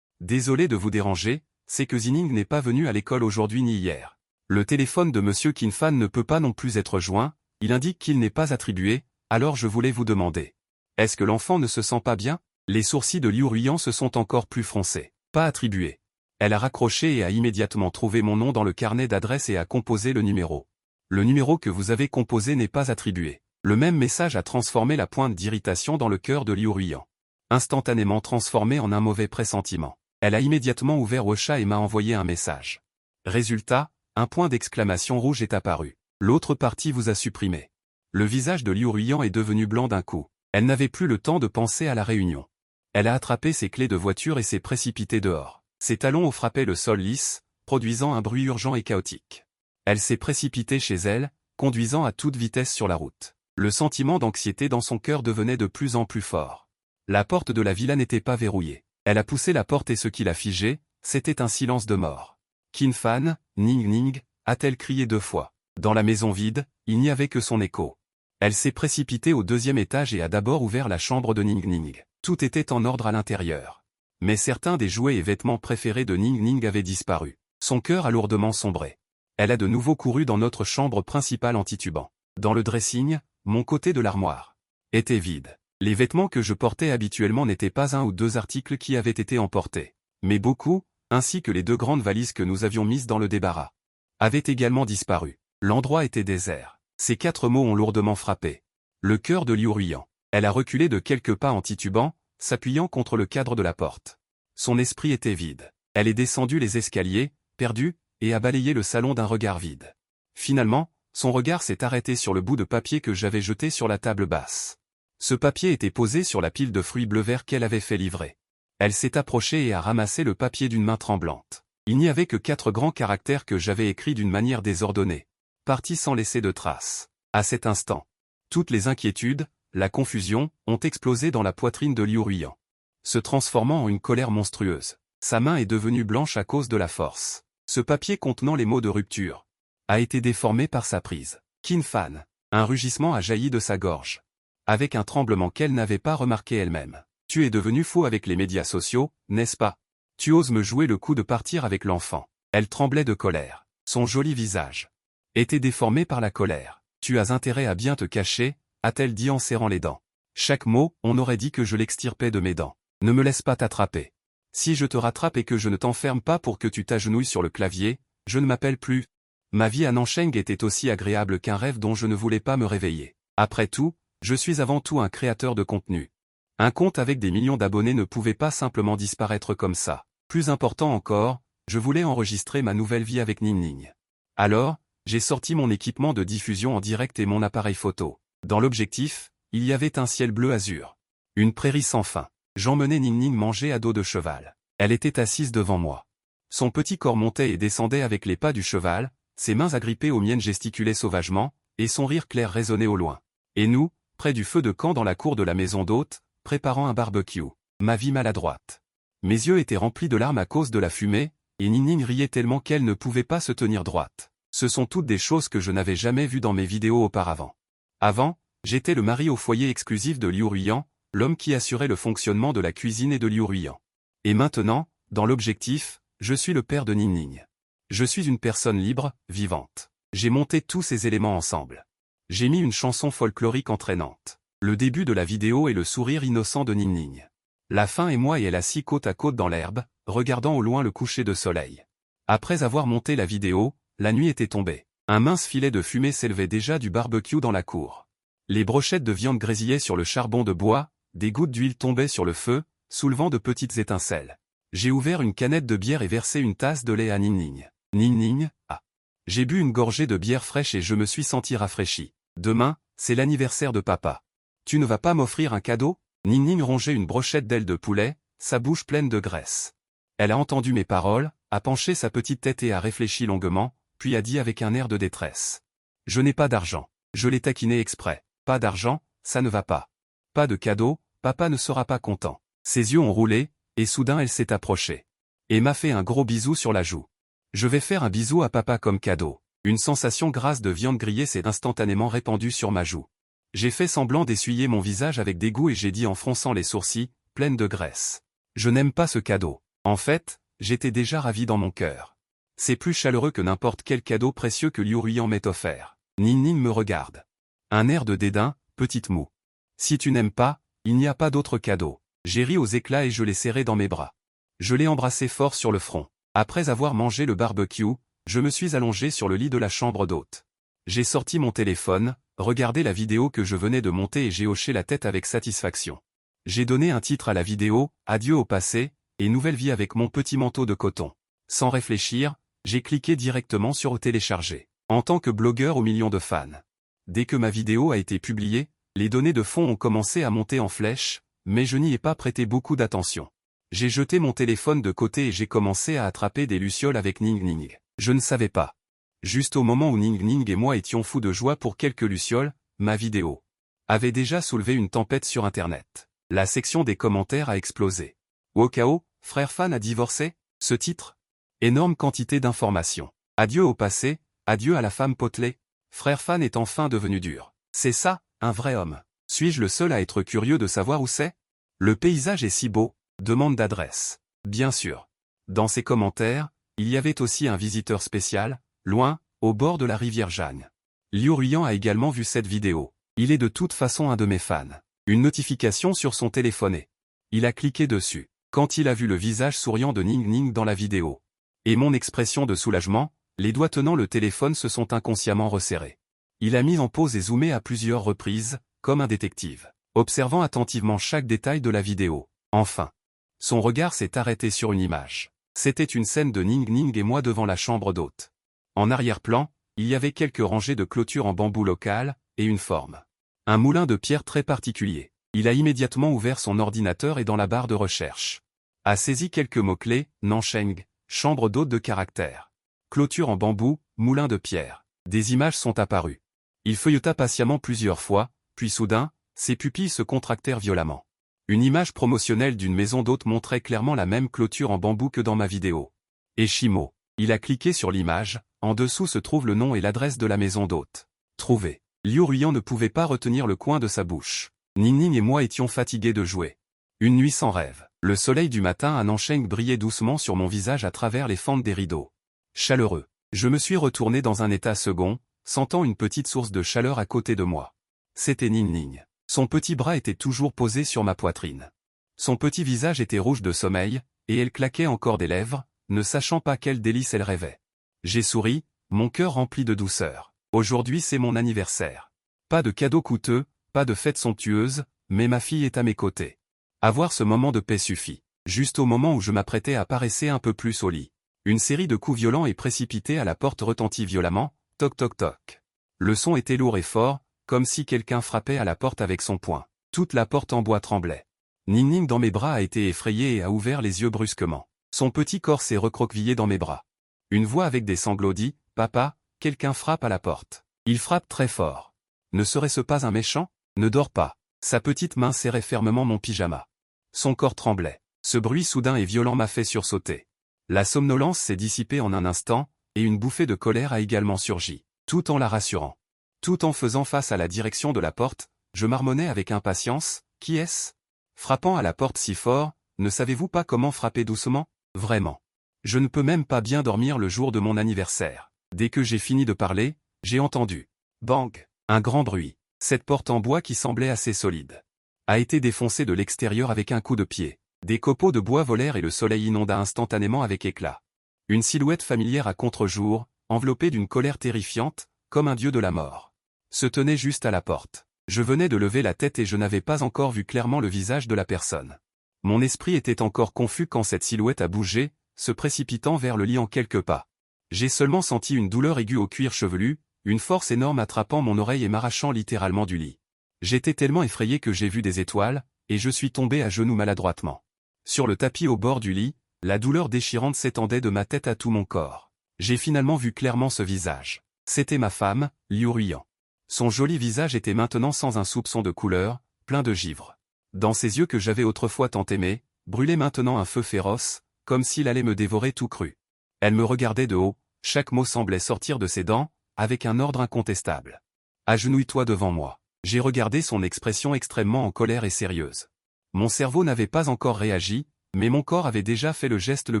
Désolé de vous déranger, c'est que Zining n'est pas venu à l'école aujourd'hui ni hier. Le téléphone de Monsieur Kinfan ne peut pas non plus être joint, il indique qu'il n'est pas attribué, alors je voulais vous demander. Est-ce que l'enfant ne se sent pas bien ?» Les sourcils de Liu Ruiyan se sont encore plus froncés. Pas attribué. Elle a raccroché et a immédiatement trouvé mon nom dans le carnet d'adresse et a composé le numéro. Le numéro que vous avez composé n'est pas attribué. Le même message a transformé la pointe d'irritation dans le cœur de Liu Ruiyan. Instantanément transformé en un mauvais pressentiment. Elle a immédiatement ouvert WeChat et m'a envoyé un message. Résultat, un point d'exclamation rouge est apparu. L'autre partie vous a supprimé. Le visage de Liu Ruiyan est devenu blanc d'un coup. Elle n'avait plus le temps de penser à la réunion. Elle a attrapé ses clés de voiture et s'est précipitée dehors. Ses talons ont frappé le sol lisse, produisant un bruit urgent et chaotique. Elle s'est précipitée chez elle, conduisant à toute vitesse sur la route. Le sentiment d'anxiété dans son cœur devenait de plus en plus fort. La porte de la villa n'était pas verrouillée. Elle a poussé la porte et ce qui l'a figé, c'était un silence de mort. Qin Fan, Ning Ning, a-t-elle crié 2 fois. Dans la maison vide, il n'y avait que son écho. Elle s'est précipitée au 2e étage et a d'abord ouvert la chambre de Ning Ning. Tout était en ordre à l'intérieur. Mais certains des jouets et vêtements préférés de Ning Ning avaient disparu. Son cœur a lourdement sombré. Elle a de nouveau couru dans notre chambre principale en titubant. Dans le dressing, mon côté de l'armoire était vide. Les vêtements que je portais habituellement n'étaient pas 1 ou 2 articles qui avaient été emportés. Mais beaucoup, ainsi que les 2 grandes valises que nous avions mises dans le débarras, avaient également disparu. L'endroit était désert. Ces 4 mots ont lourdement frappé le cœur de Liu Ruiyan. Elle a reculé de quelques pas en titubant, s'appuyant contre le cadre de la porte. Son esprit était vide. Elle est descendue les escaliers, perdue, et a balayé le salon d'un regard vide. Finalement, son regard s'est arrêté sur le bout de papier que j'avais jeté sur la table basse. Ce papier était posé sur la pile de fruits bleu-vert qu'elle avait fait livrer. Elle s'est approchée et a ramassé le papier d'une main tremblante. Il n'y avait que 4 grands caractères que j'avais écrits d'une manière désordonnée, partis sans laisser de traces. À cet instant, toutes les inquiétudes, la confusion, ont explosé dans la poitrine de Liu Ruiyan, se transformant en une colère monstrueuse. Sa main est devenue blanche à cause de la force. Ce papier contenant les mots de rupture a été déformé par sa prise. Qin Fan. Un rugissement a jailli de sa gorge, avec un tremblement qu'elle n'avait pas remarqué elle-même. Tu es devenu fou avec les médias sociaux, n'est-ce pas? Tu oses me jouer le coup de partir avec l'enfant. Elle tremblait de colère. Son joli visage était déformé par la colère. Tu as intérêt à bien te cacher, a-t-elle dit en serrant les dents. Chaque mot, on aurait dit que je l'extirpais de mes dents. Ne me laisse pas t'attraper. Si je te rattrape et que je ne t'enferme pas pour que tu t'agenouilles sur le clavier, je ne m'appelle plus. Ma vie à Nancheng était aussi agréable qu'un rêve dont je ne voulais pas me réveiller. Après tout, je suis avant tout un créateur de contenu. Un compte avec des millions d'abonnés ne pouvait pas simplement disparaître comme ça. Plus important encore, je voulais enregistrer ma nouvelle vie avec Ning Ning. Alors, j'ai sorti mon équipement de diffusion en direct et mon appareil photo. Dans l'objectif, il y avait un ciel bleu azur. Une prairie sans fin. J'emmenais Ning Ning manger à dos de cheval. Elle était assise devant moi. Son petit corps montait et descendait avec les pas du cheval, ses mains agrippées aux miennes gesticulaient sauvagement, et son rire clair résonnait au loin. Et nous, près du feu de camp dans la cour de la maison d'hôte, préparant un barbecue. Ma vie maladroite. Mes yeux étaient remplis de larmes à cause de la fumée, et Ning Ning riait tellement qu'elle ne pouvait pas se tenir droite. Ce sont toutes des choses que je n'avais jamais vues dans mes vidéos auparavant. Avant, j'étais le mari au foyer exclusif de Liu Ruiyan, l'homme qui assurait le fonctionnement de la cuisine et de Liu Ruiyan. Et maintenant, dans l'objectif, je suis le père de Ning Ning. Je suis une personne libre, vivante. J'ai monté tous ces éléments ensemble. J'ai mis une chanson folklorique entraînante. Le début de la vidéo est le sourire innocent de Ning Ning. La fin est moi et elle assis côte à côte dans l'herbe, regardant au loin le coucher de soleil. Après avoir monté la vidéo, la nuit était tombée. Un mince filet de fumée s'élevait déjà du barbecue dans la cour. Les brochettes de viande grésillaient sur le charbon de bois, des gouttes d'huile tombaient sur le feu, soulevant de petites étincelles. J'ai ouvert une canette de bière et versé une tasse de lait à Ning Ning. Ning Ning, ah. J'ai bu une gorgée de bière fraîche et je me suis senti rafraîchi. Demain, c'est l'anniversaire de papa. Tu ne vas pas m'offrir un cadeau? Ning Ning rongeait une brochette d'aile de poulet, sa bouche pleine de graisse. Elle a entendu mes paroles, a penché sa petite tête et a réfléchi longuement, puis a dit avec un air de détresse. Je n'ai pas d'argent. Je l'ai taquiné exprès. Pas d'argent, ça ne va pas. Pas de cadeau, papa ne sera pas content. Ses yeux ont roulé, et soudain elle s'est approchée. Et m'a fait un gros bisou sur la joue. Je vais faire un bisou à papa comme cadeau. Une sensation grasse de viande grillée s'est instantanément répandue sur ma joue. J'ai fait semblant d'essuyer mon visage avec dégoût et j'ai dit en fronçant les sourcils, pleine de graisse. Je n'aime pas ce cadeau. En fait, j'étais déjà ravi dans mon cœur. C'est plus chaleureux que n'importe quel cadeau précieux que Liu Ruiyan m'ait offert. Ning Ning me regarde. Un air de dédain, petite moue. Si tu n'aimes pas, il n'y a pas d'autre cadeau. J'ai ri aux éclats et je l'ai serré dans mes bras. Je l'ai embrassé fort sur le front. Après avoir mangé le barbecue, je me suis allongé sur le lit de la chambre d'hôte. J'ai sorti mon téléphone, regardé la vidéo que je venais de monter et j'ai hoché la tête avec satisfaction. J'ai donné un titre à la vidéo, Adieu au passé, et nouvelle vie avec mon petit manteau de coton. Sans réfléchir, j'ai cliqué directement sur télécharger. En tant que blogueur aux millions de fans, Dès que ma vidéo a été publiée, les données de fond ont commencé à monter en flèche, mais je n'y ai pas prêté beaucoup d'attention. J'ai jeté mon téléphone de côté et j'ai commencé à attraper des lucioles avec Ning Ning. Je ne savais pas. Juste au moment où Ning Ning et moi étions fous de joie pour quelques lucioles, ma vidéo avait déjà soulevé une tempête sur Internet. La section des commentaires a explosé. Wokao, frère fan a divorcé? Ce titre? Énorme quantité d'informations. Adieu au passé, adieu à la femme potelée. Frère fan est enfin devenu dur. C'est ça, un vrai homme. Suis-je le seul à être curieux de savoir où c'est? Le paysage est si beau, demande d'adresse. Bien sûr. Dans ces commentaires, il y avait aussi un visiteur spécial, loin, au bord de la rivière Jeanne. Liu Ruyan a également vu cette vidéo. Il est de toute façon un de mes fans. Une notification sur son téléphone et il a cliqué dessus. Quand il a vu le visage souriant de Ning Ning dans la vidéo, et mon expression de soulagement, les doigts tenant le téléphone se sont inconsciemment resserrés. Il a mis en pause et zoomé à plusieurs reprises, comme un détective, observant attentivement chaque détail de la vidéo. Enfin, son regard s'est arrêté sur une image. C'était une scène de Ning Ning et moi devant la chambre d'hôte. En arrière-plan, il y avait quelques rangées de clôtures en bambou local, et une forme. Un moulin de pierre très particulier. Il a immédiatement ouvert son ordinateur et dans la barre de recherche a saisi quelques mots-clés, Nancheng, chambre d'hôte de caractère. Clôture en bambou, moulin de pierre. Des images sont apparues. Il feuilleta patiemment plusieurs fois, puis soudain, ses pupilles se contractèrent violemment. Une image promotionnelle d'une maison d'hôte montrait clairement la même clôture en bambou que dans ma vidéo. Eshimo. Il a cliqué sur l'image, en dessous se trouve le nom et l'adresse de la maison d'hôte. Trouvé. Liu Ruyan ne pouvait pas retenir le coin de sa bouche. Ning Ning et moi étions fatigués de jouer. Une nuit sans rêve. Le soleil du matin à Nancheng brillait doucement sur mon visage à travers les fentes des rideaux. Chaleureux. Je me suis retourné dans un état second, sentant une petite source de chaleur à côté de moi. C'était Ning Ning. Son petit bras était toujours posé sur ma poitrine. Son petit visage était rouge de sommeil, et elle claquait encore des lèvres, ne sachant pas quel délice elle rêvait. J'ai souri, mon cœur rempli de douceur. Aujourd'hui c'est mon anniversaire. Pas de cadeaux coûteux, pas de fête somptueuse, mais ma fille est à mes côtés. Avoir ce moment de paix suffit. Juste au moment où je m'apprêtais à paresser un peu plus au lit. Une série de coups violents et précipités à la porte retentit violemment, toc toc toc. Le son était lourd et fort, comme si quelqu'un frappait à la porte avec son poing. Toute la porte en bois tremblait. Ning Ning dans mes bras a été effrayée et a ouvert les yeux brusquement. Son petit corps s'est recroquevillé dans mes bras. Une voix avec des sanglots dit, « Papa, quelqu'un frappe à la porte. Il frappe très fort. Ne serait-ce pas un méchant? Ne dors pas. » Sa petite main serrait fermement mon pyjama. Son corps tremblait. Ce bruit soudain et violent m'a fait sursauter. La somnolence s'est dissipée en un instant, et une bouffée de colère a également surgi, tout en la rassurant. Tout en faisant face à la direction de la porte, je marmonnais avec impatience, « Qui est-ce? Frappant à la porte si fort, ne savez-vous pas comment frapper doucement? Vraiment. Je ne peux même pas bien dormir le jour de mon anniversaire. » Dès que j'ai fini de parler, j'ai entendu « Bang !» Un grand bruit. Cette porte en bois qui semblait assez solide a été défoncée de l'extérieur avec un coup de pied. Des copeaux de bois volèrent et le soleil inonda instantanément avec éclat. Une silhouette familière à contre-jour, enveloppée d'une colère terrifiante, comme un dieu de la mort, se tenait juste à la porte. Je venais de lever la tête et je n'avais pas encore vu clairement le visage de la personne. Mon esprit était encore confus quand cette silhouette a bougé, se précipitant vers le lit en quelques pas. J'ai seulement senti une douleur aiguë au cuir chevelu, une force énorme attrapant mon oreille et m'arrachant littéralement du lit. J'étais tellement effrayé que j'ai vu des étoiles, et je suis tombé à genoux maladroitement. Sur le tapis au bord du lit, la douleur déchirante s'étendait de ma tête à tout mon corps. J'ai finalement vu clairement ce visage. C'était ma femme, Liu Ruyan. Son joli visage était maintenant sans un soupçon de couleur, plein de givre. Dans ses yeux que j'avais autrefois tant aimés, brûlait maintenant un feu féroce, comme s'il allait me dévorer tout cru. Elle me regardait de haut, chaque mot semblait sortir de ses dents, avec un ordre incontestable. Agenouille-toi devant moi. J'ai regardé son expression extrêmement en colère et sérieuse. Mon cerveau n'avait pas encore réagi, mais mon corps avait déjà fait le geste le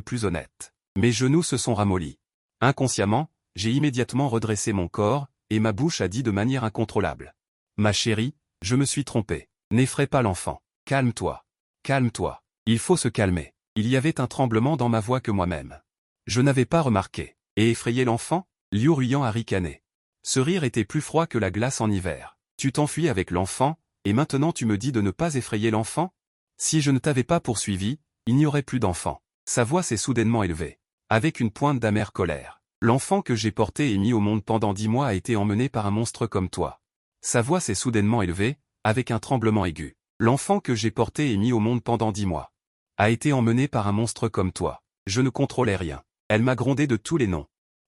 plus honnête. Mes genoux se sont ramollis. Inconsciemment, j'ai immédiatement redressé mon corps, et ma bouche a dit de manière incontrôlable. Ma chérie, je me suis trompé. N'effraie pas l'enfant. Calme-toi. Calme-toi. Il faut se calmer. Il y avait un tremblement dans ma voix que moi-même. Je n'avais pas remarqué. Et effrayer l'enfant? Liu Ruyan a ricané. Ce rire était plus froid que la glace en hiver. Tu t'enfuis avec l'enfant, et maintenant tu me dis de ne pas effrayer l'enfant? Si je ne t'avais pas poursuivi, il n'y aurait plus d'enfant. Sa voix s'est soudainement élevée, avec une pointe d'amère colère. L'enfant que j'ai porté et mis au monde pendant 10 mois a été emmené par un monstre comme toi. Sa voix s'est soudainement élevée, avec un tremblement aigu. L'enfant que j'ai porté et mis au monde pendant 10 mois a été emmené par un monstre comme toi. Je ne contrôlais rien. Elle m'a grondé de tous les noms.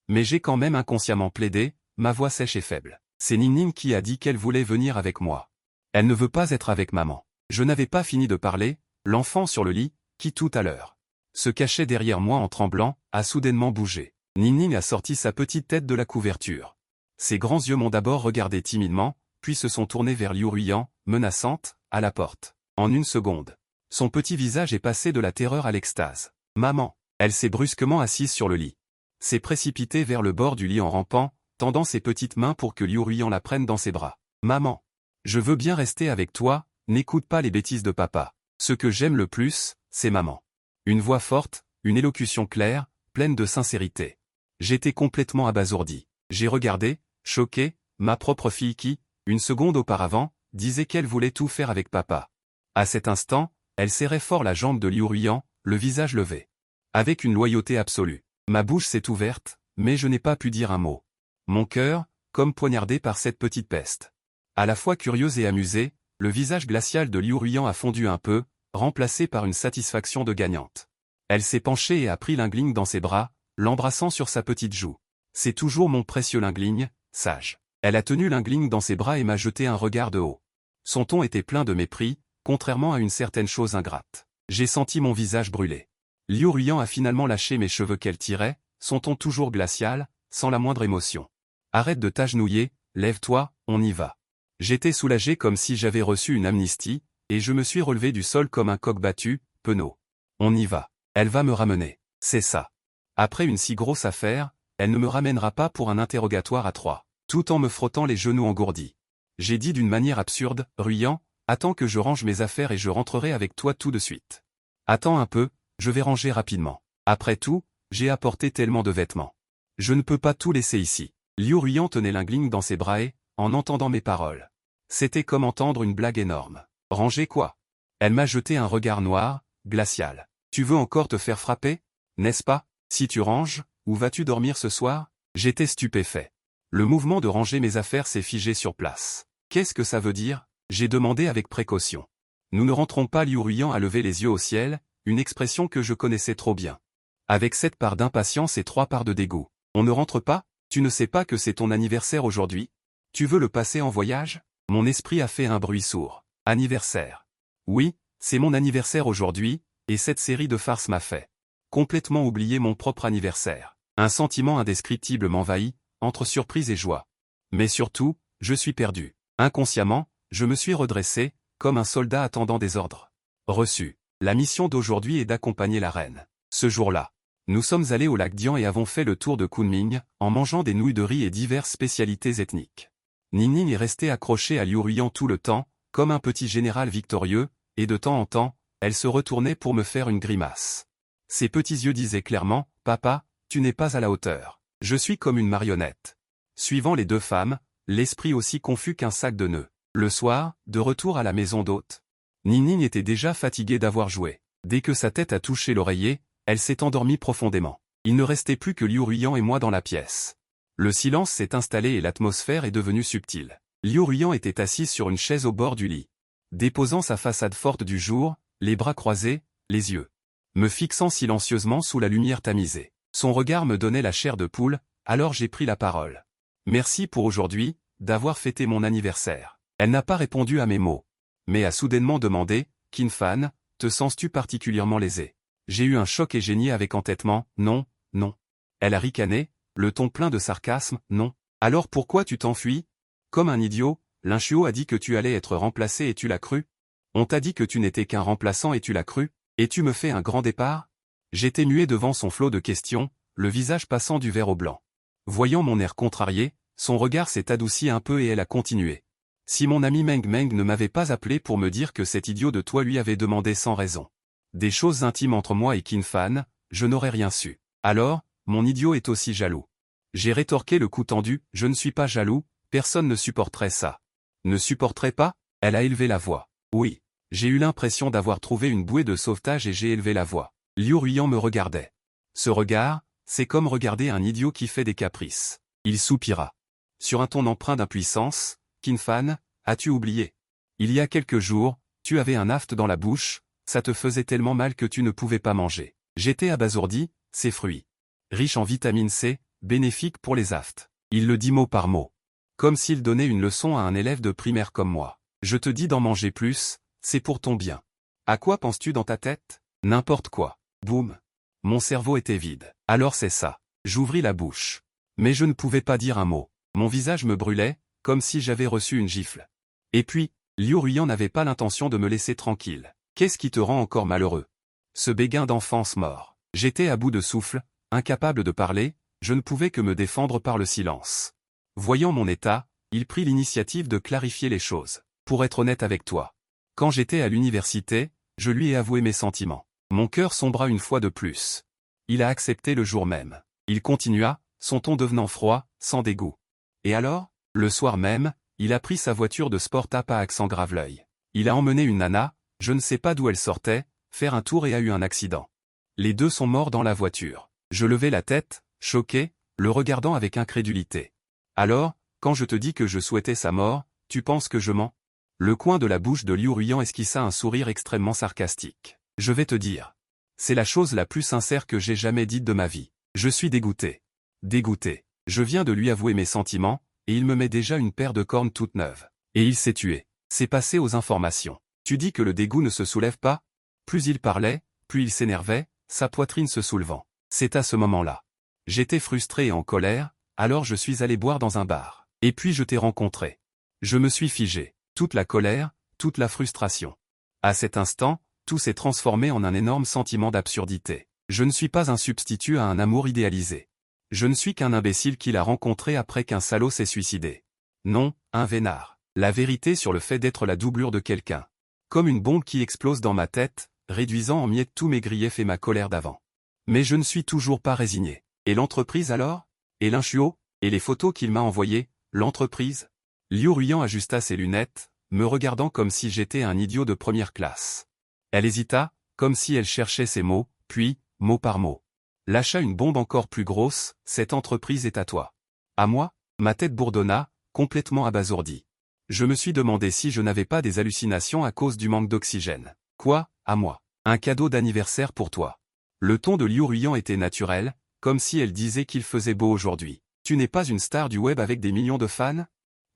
Mais j'ai quand même inconsciemment plaidé, ma voix sèche et faible. C'est Ninine qui a dit qu'elle voulait venir avec moi. Elle ne veut pas être avec maman. Je n'avais pas fini de parler, l'enfant sur le lit, qui tout à l'heure se cachait derrière moi en tremblant, a soudainement bougé. Ninine a sorti sa petite tête de la couverture. Ses grands yeux m'ont d'abord regardé timidement, puis se sont tournés vers Liu Ruyan, menaçante, à la porte. En une seconde, son petit visage est passé de la terreur à l'extase. Maman. Elle s'est brusquement assise sur le lit. S'est précipitée vers le bord du lit en rampant, tendant ses petites mains pour que Liu Ruyan la prenne dans ses bras. Maman. Je veux bien rester avec toi, n'écoute pas les bêtises de papa. Ce que j'aime le plus, c'est maman. Une voix forte, une élocution claire, pleine de sincérité. J'étais complètement abasourdi. J'ai regardé, choqué, ma propre fille qui, une seconde auparavant, disait qu'elle voulait tout faire avec papa. À cet instant, elle serrait fort la jambe de Liu Ruyan, le visage levé. Avec une loyauté absolue. Ma bouche s'est ouverte, mais je n'ai pas pu dire un mot. Mon cœur, comme poignardé par cette petite peste. À la fois curieuse et amusée, le visage glacial de Liu Ruyan a fondu un peu, remplacé par une satisfaction de gagnante. Elle s'est penchée et a pris Lingling dans ses bras, l'embrassant sur sa petite joue. C'est toujours mon précieux Lingling, sage. Elle a tenu Lingling dans ses bras et m'a jeté un regard de haut. Son ton était plein de mépris, contrairement à une certaine chose ingrate. J'ai senti mon visage brûler. Liu Ruyan a finalement lâché mes cheveux qu'elle tirait, son ton toujours glacial, sans la moindre émotion. Arrête de t'agenouiller, lève-toi, on y va. J'étais soulagé comme si j'avais reçu une amnistie, et je me suis relevé du sol comme un coq battu, penaud. On y va. Elle va me ramener. C'est ça. Après une si grosse affaire, elle ne me ramènera pas pour un interrogatoire à 3, tout en me frottant les genoux engourdis. J'ai dit d'une manière absurde, Ruyan, attends que je range mes affaires et je rentrerai avec toi tout de suite. Attends un peu, je vais ranger rapidement. Après tout, j'ai apporté tellement de vêtements. Je ne peux pas tout laisser ici. Liu Ruyan tenait Lingling dans ses bras et, en entendant mes paroles, c'était comme entendre une blague énorme. Ranger quoi? Elle m'a jeté un regard noir, glacial. Tu veux encore te faire frapper? N'est-ce pas? Si tu ranges, où vas-tu dormir ce soir? J'étais stupéfait. Le mouvement de ranger mes affaires s'est figé sur place. Qu'est-ce que ça veut dire? J'ai demandé avec précaution. Nous ne rentrons pas. Liu Ruyan a levé les yeux au ciel, une expression que je connaissais trop bien. Avec 7 parts d'impatience et 3 parts de dégoût. On ne rentre pas? Tu ne sais pas que c'est ton anniversaire aujourd'hui? Tu veux le passer en voyage? Mon esprit a fait un bruit sourd. Anniversaire. Oui, c'est mon anniversaire aujourd'hui, et cette série de farces m'a fait complètement oublier mon propre anniversaire. Un sentiment indescriptible m'envahit, entre surprise et joie. Mais surtout, je suis perdu. Inconsciemment, je me suis redressé, comme un soldat attendant des ordres. Reçu. La mission d'aujourd'hui est d'accompagner la reine. Ce jour-là, nous sommes allés au lac Dian et avons fait le tour de Kunming, en mangeant des nouilles de riz et diverses spécialités ethniques. Ninine est restée accrochée à Liu Ruyan tout le temps, comme un petit général victorieux, et de temps en temps, elle se retournait pour me faire une grimace. Ses petits yeux disaient clairement, « Papa, tu n'es pas à la hauteur. Je suis comme une marionnette. » Suivant les deux femmes, l'esprit aussi confus qu'un sac de nœuds. Le soir, de retour à la maison d'hôte, Ninine était déjà fatiguée d'avoir joué. Dès que sa tête a touché l'oreiller, elle s'est endormie profondément. Il ne restait plus que Liu Ruyan et moi dans la pièce. Le silence s'est installé et l'atmosphère est devenue subtile. Liu Ruyan était assise sur une chaise au bord du lit. Déposant sa façade forte du jour, les bras croisés, les yeux me fixant silencieusement sous la lumière tamisée. Son regard me donnait la chair de poule, alors j'ai pris la parole. Merci pour aujourd'hui, d'avoir fêté mon anniversaire. Elle n'a pas répondu à mes mots, mais a soudainement demandé, Qin Fan, te sens-tu particulièrement lésé? J'ai eu un choc et j'ai nié avec entêtement, non, non. Elle a ricané, le ton plein de sarcasme, non. Alors pourquoi tu t'enfuis? Comme un idiot, Linchuo a dit que tu allais être remplacé et tu l'as cru? On t'a dit que tu n'étais qu'un remplaçant et tu l'as cru? Et tu me fais un grand départ? J'étais muet devant son flot de questions, le visage passant du vert au blanc. Voyant mon air contrarié, son regard s'est adouci un peu et elle a continué. Si mon ami Meng Meng ne m'avait pas appelé pour me dire que cet idiot de toi lui avait demandé sans raison des choses intimes entre moi et Qin Fan, je n'aurais rien su. Alors, mon idiot est aussi jaloux. J'ai rétorqué le cou tendu, je ne suis pas jaloux, personne ne supporterait ça. Ne supporterait pas? Elle a élevé la voix. Oui. J'ai eu l'impression d'avoir trouvé une bouée de sauvetage et j'ai élevé la voix. Liu Ruyan me regardait. Ce regard, c'est comme regarder un idiot qui fait des caprices. Il soupira. Sur un ton empreint d'impuissance, Qin Fan, as-tu oublié? Il y a quelques jours, tu avais un aft dans la bouche, ça te faisait tellement mal que tu ne pouvais pas manger. J'étais abasourdi, ces fruits. Riches en vitamine C, bénéfiques pour les aftes. Il le dit mot par mot. Comme s'il donnait une leçon à un élève de primaire comme moi. Je te dis d'en manger plus, c'est pour ton bien. À quoi penses-tu dans ta tête? N'importe quoi. Boum. Mon cerveau était vide. Alors c'est ça. J'ouvris la bouche. Mais je ne pouvais pas dire un mot. Mon visage me brûlait, comme si j'avais reçu une gifle. Et puis, Liu Ruyan n'avait pas l'intention de me laisser tranquille. Qu'est-ce qui te rend encore malheureux? Ce béguin d'enfance mort. J'étais à bout de souffle, incapable de parler, je ne pouvais que me défendre par le silence. Voyant mon état, il prit l'initiative de clarifier les choses. Pour être honnête avec toi. Quand j'étais à l'université, je lui ai avoué mes sentiments. Mon cœur sombra une fois de plus. Il a accepté le jour même. Il continua, son ton devenant froid, sans dégoût. Et alors, le soir même, il a pris sa voiture de sport à accent grave-l'œil. Il a emmené une nana, je ne sais pas d'où elle sortait, faire un tour et a eu un accident. Les deux sont morts dans la voiture. Je levai la tête, choqué, le regardant avec incrédulité. Alors, quand je te dis que je souhaitais sa mort, tu penses que je mens? Le coin de la bouche de Liu Ruyan esquissa un sourire extrêmement sarcastique. Je vais te dire. C'est la chose la plus sincère que j'ai jamais dite de ma vie. Je suis dégoûté. Dégoûté. Je viens de lui avouer mes sentiments, et il me met déjà une paire de cornes toute neuve. Et il s'est tué. C'est passé aux informations. Tu dis que le dégoût ne se soulève pas? Plus il parlait, plus il s'énervait, sa poitrine se soulevant. C'est à ce moment-là. J'étais frustré et en colère, alors je suis allé boire dans un bar. Et puis je t'ai rencontré. Je me suis figé. Toute la colère, toute la frustration. À cet instant, tout s'est transformé en un énorme sentiment d'absurdité. Je ne suis pas un substitut à un amour idéalisé. Je ne suis qu'un imbécile qu'il a rencontré après qu'un salaud s'est suicidé. Non, un vénard. La vérité sur le fait d'être la doublure de quelqu'un. Comme une bombe qui explose dans ma tête, réduisant en miettes tous mes griefs et ma colère d'avant. Mais je ne suis toujours pas résigné. Et l'entreprise alors? Et l'Inchuo? Et les photos qu'il m'a envoyées? L'entreprise? Liu Ruyan ajusta ses lunettes, me regardant comme si j'étais un idiot de première classe. Elle hésita, comme si elle cherchait ses mots, puis, mot par mot. Lâcha une bombe encore plus grosse, cette entreprise est à toi. À moi? Ma tête bourdonna, complètement abasourdie. Je me suis demandé si je n'avais pas des hallucinations à cause du manque d'oxygène. Quoi, à moi? Un cadeau d'anniversaire pour toi. Le ton de Liu Ruyan était naturel, comme si elle disait qu'il faisait beau aujourd'hui. Tu n'es pas une star du web avec des millions de fans?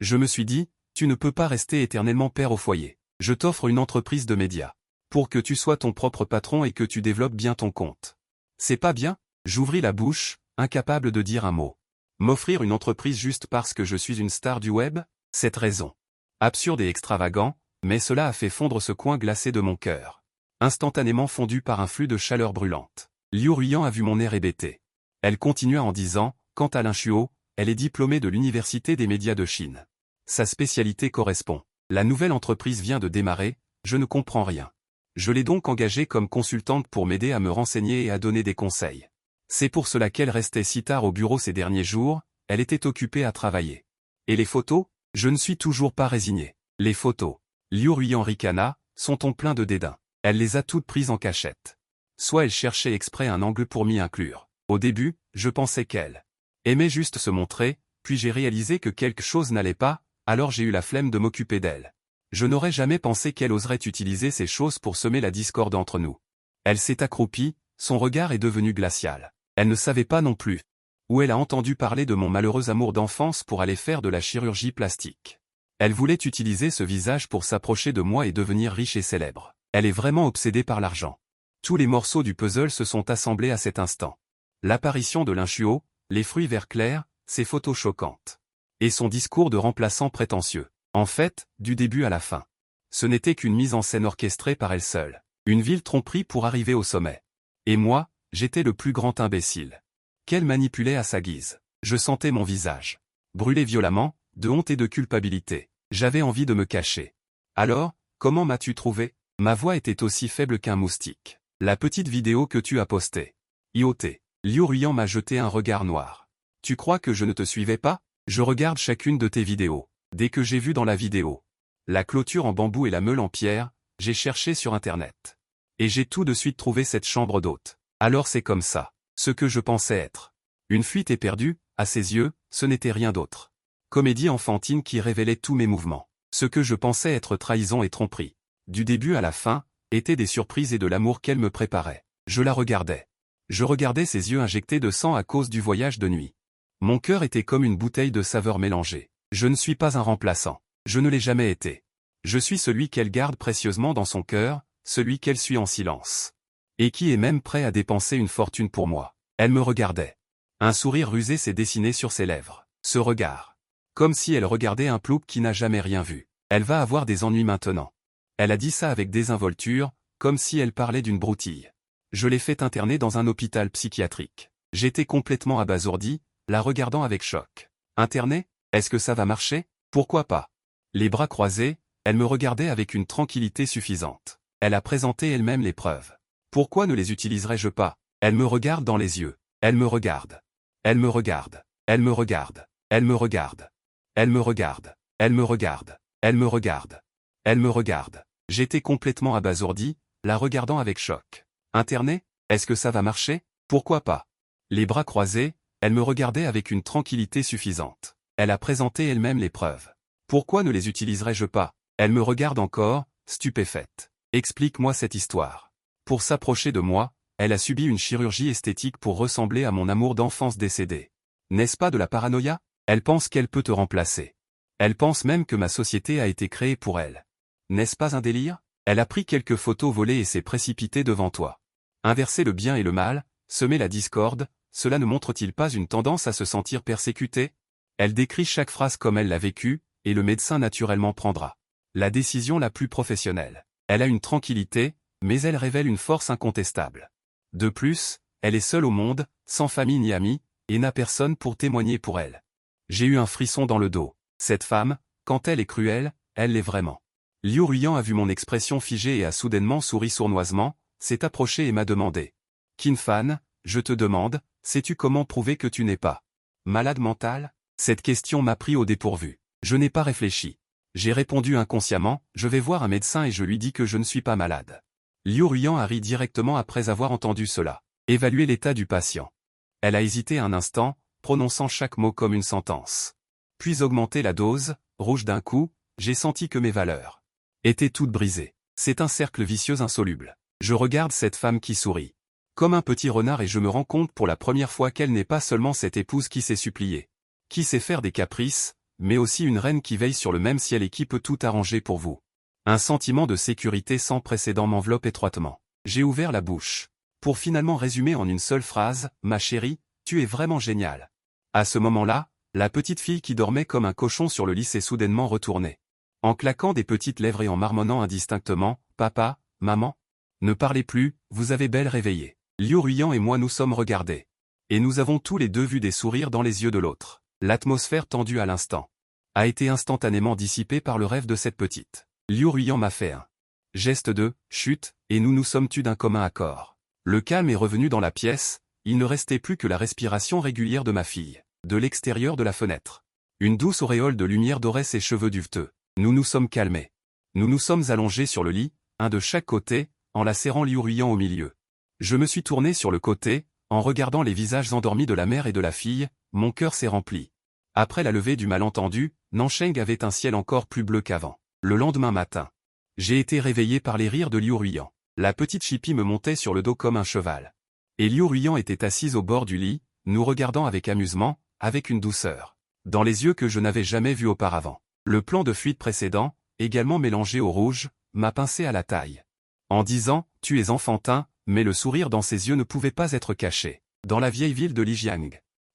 Je me suis dit, tu ne peux pas rester éternellement père au foyer. Je t'offre une entreprise de médias. Pour que tu sois ton propre patron et que tu développes bien ton compte. C'est pas bien? J'ouvris la bouche, incapable de dire un mot. M'offrir une entreprise juste parce que je suis une star du web? Cette raison. Absurde et extravagant, mais cela a fait fondre ce coin glacé de mon cœur. Instantanément fondu par un flux de chaleur brûlante. Liu Ruyan a vu mon air hébété. Elle continua en disant, quant à l'Inchuo, elle est diplômée de l'Université des médias de Chine. Sa spécialité correspond. La nouvelle entreprise vient de démarrer, je ne comprends rien. Je l'ai donc engagée comme consultante pour m'aider à me renseigner et à donner des conseils. C'est pour cela qu'elle restait si tard au bureau ces derniers jours, elle était occupée à travailler. Et les photos? Je ne suis toujours pas résigné. Les photos. Liu Ruyan ricana, son ton plein de dédain. Elle les a toutes prises en cachette. Soit elle cherchait exprès un angle pour m'y inclure. Au début, je pensais qu'elle aimait juste se montrer, puis j'ai réalisé que quelque chose n'allait pas, alors j'ai eu la flemme de m'occuper d'elle. Je n'aurais jamais pensé qu'elle oserait utiliser ces choses pour semer la discorde entre nous. Elle s'est accroupie, son regard est devenu glacial. Elle ne savait pas non plus où elle a entendu parler de mon malheureux amour d'enfance pour aller faire de la chirurgie plastique. Elle voulait utiliser ce visage pour s'approcher de moi et devenir riche et célèbre. Elle est vraiment obsédée par l'argent. Tous les morceaux du puzzle se sont assemblés à cet instant. L'apparition de l'Inchuo, les fruits verts clairs, ses photos choquantes. Et son discours de remplaçant prétentieux. En fait, du début à la fin. Ce n'était qu'une mise en scène orchestrée par elle seule. Une ville tromperie pour arriver au sommet. Et moi, j'étais le plus grand imbécile. Qu'elle manipulait à sa guise. Je sentais mon visage brûler violemment, de honte et de culpabilité. J'avais envie de me cacher. Alors, comment m'as-tu trouvé? Ma voix était aussi faible qu'un moustique. La petite vidéo que tu as postée. IoT. Liu Ruyan m'a jeté un regard noir. Tu crois que je ne te suivais pas? Je regarde chacune de tes vidéos. Dès que j'ai vu dans la vidéo la clôture en bambou et la meule en pierre, j'ai cherché sur internet. Et j'ai tout de suite trouvé cette chambre d'hôte. Alors c'est comme ça. Ce que je pensais être une fuite éperdue, à ses yeux, ce n'était rien d'autre Comédie enfantine qui révélait tous mes mouvements. Ce que je pensais être trahison et tromperie. Du début à la fin, étaient des surprises et de l'amour qu'elle me préparait. Je la regardais. Je regardais ses yeux injectés de sang à cause du voyage de nuit. Mon cœur était comme une bouteille de saveurs mélangées. Je ne suis pas un remplaçant. Je ne l'ai jamais été. Je suis celui qu'elle garde précieusement dans son cœur, celui qu'elle suit en silence. Et qui est même prêt à dépenser une fortune pour moi. Elle me regardait. Un sourire rusé s'est dessiné sur ses lèvres. Ce regard. Comme si elle regardait un plouc qui n'a jamais rien vu. Elle va avoir des ennuis maintenant. Elle a dit ça avec désinvolture, comme si elle parlait d'une broutille. Je l'ai fait interner dans un hôpital psychiatrique. J'étais complètement abasourdi, la regardant avec choc. Interné? Est-ce que ça va marcher? Pourquoi pas? Les bras croisés, elle me regardait avec une tranquillité suffisante. Elle a présenté elle-même les preuves. Pourquoi ne les utiliserais-je pas? Elle me regarde dans les yeux. Elle me regarde. Elle me regarde. Elle me regarde. Elle me regarde. Elle me regarde. Elle me regarde. Elle me regarde. Elle me regarde. J'étais complètement abasourdi, la regardant avec choc. Interné? Est-ce que ça va marcher? Pourquoi pas? Les bras croisés, elle me regardait avec une tranquillité suffisante. Elle a présenté elle-même les preuves. Pourquoi ne les utiliserais-je pas? Elle me regarde encore, stupéfaite. Explique-moi cette histoire. Pour s'approcher de moi, elle a subi une chirurgie esthétique pour ressembler à mon amour d'enfance décédé. N'est-ce pas de la paranoïa? Elle pense qu'elle peut te remplacer. Elle pense même que ma société a été créée pour elle. N'est-ce pas un délire? Elle a pris quelques photos volées et s'est précipitée devant toi. Inverser le bien et le mal, semer la discorde, cela ne montre-t-il pas une tendance à se sentir persécutée? Elle décrit chaque phrase comme elle l'a vécue, et le médecin naturellement prendra la décision la plus professionnelle. Elle a une tranquillité, mais elle révèle une force incontestable. De plus, elle est seule au monde, sans famille ni amis, et n'a personne pour témoigner pour elle. J'ai eu un frisson dans le dos. Cette femme, quand elle est cruelle, elle l'est vraiment. Liu Ruyan a vu mon expression figée et a soudainement souri sournoisement, s'est approché et m'a demandé. Qin Fan, je te demande, sais-tu comment prouver que tu n'es pas malade mental? Cette question m'a pris au dépourvu. Je n'ai pas réfléchi. J'ai répondu inconsciemment, je vais voir un médecin et je lui dis que je ne suis pas malade. Liu Ruyan a ri directement après avoir entendu cela. Évaluer l'état du patient. Elle a hésité un instant, prononçant chaque mot comme une sentence. Puis augmenter la dose, rouge d'un coup, j'ai senti que mes valeurs étaient toutes brisées. C'est un cercle vicieux insoluble. Je regarde cette femme qui sourit. Comme un petit renard et je me rends compte pour la première fois qu'elle n'est pas seulement cette épouse qui sait supplier, qui sait faire des caprices, mais aussi une reine qui veille sur le même ciel et qui peut tout arranger pour vous. Un sentiment de sécurité sans précédent m'enveloppe étroitement. J'ai ouvert la bouche. Pour finalement résumer en une seule phrase, ma chérie, tu es vraiment géniale. À ce moment-là, la petite fille qui dormait comme un cochon sur le lit s'est soudainement retournée. En claquant des petites lèvres et en marmonnant indistinctement, papa, maman. Ne parlez plus, vous avez belle réveillé. Liu Ruyan et moi nous sommes regardés. Et nous avons tous les deux vu des sourires dans les yeux de l'autre. L'atmosphère tendue à l'instant a été instantanément dissipée par le rêve de cette petite. Liu Ruyan m'a fait un geste de chute, et nous nous sommes tus d'un commun accord. Le calme est revenu dans la pièce, il ne restait plus que la respiration régulière de ma fille. De l'extérieur de la fenêtre, une douce auréole de lumière dorait ses cheveux duveteux. Nous nous sommes calmés. Nous nous sommes allongés sur le lit, un de chaque côté, en la serrant Liu Ruyan au milieu. Je me suis tourné sur le côté, en regardant les visages endormis de la mère et de la fille, mon cœur s'est rempli. Après la levée du malentendu, Nansheng avait un ciel encore plus bleu qu'avant. Le lendemain matin, j'ai été réveillé par les rires de Liu Ruyan. La petite chipie me montait sur le dos comme un cheval. Et Liu Ruyan était assise au bord du lit, nous regardant avec amusement, avec une douceur dans les yeux que je n'avais jamais vue auparavant. Le plan de fuite précédent, également mélangé au rouge, m'a pincé à la taille. En disant « Tu es enfantin », mais le sourire dans ses yeux ne pouvait pas être caché. Dans la vieille ville de Lijiang,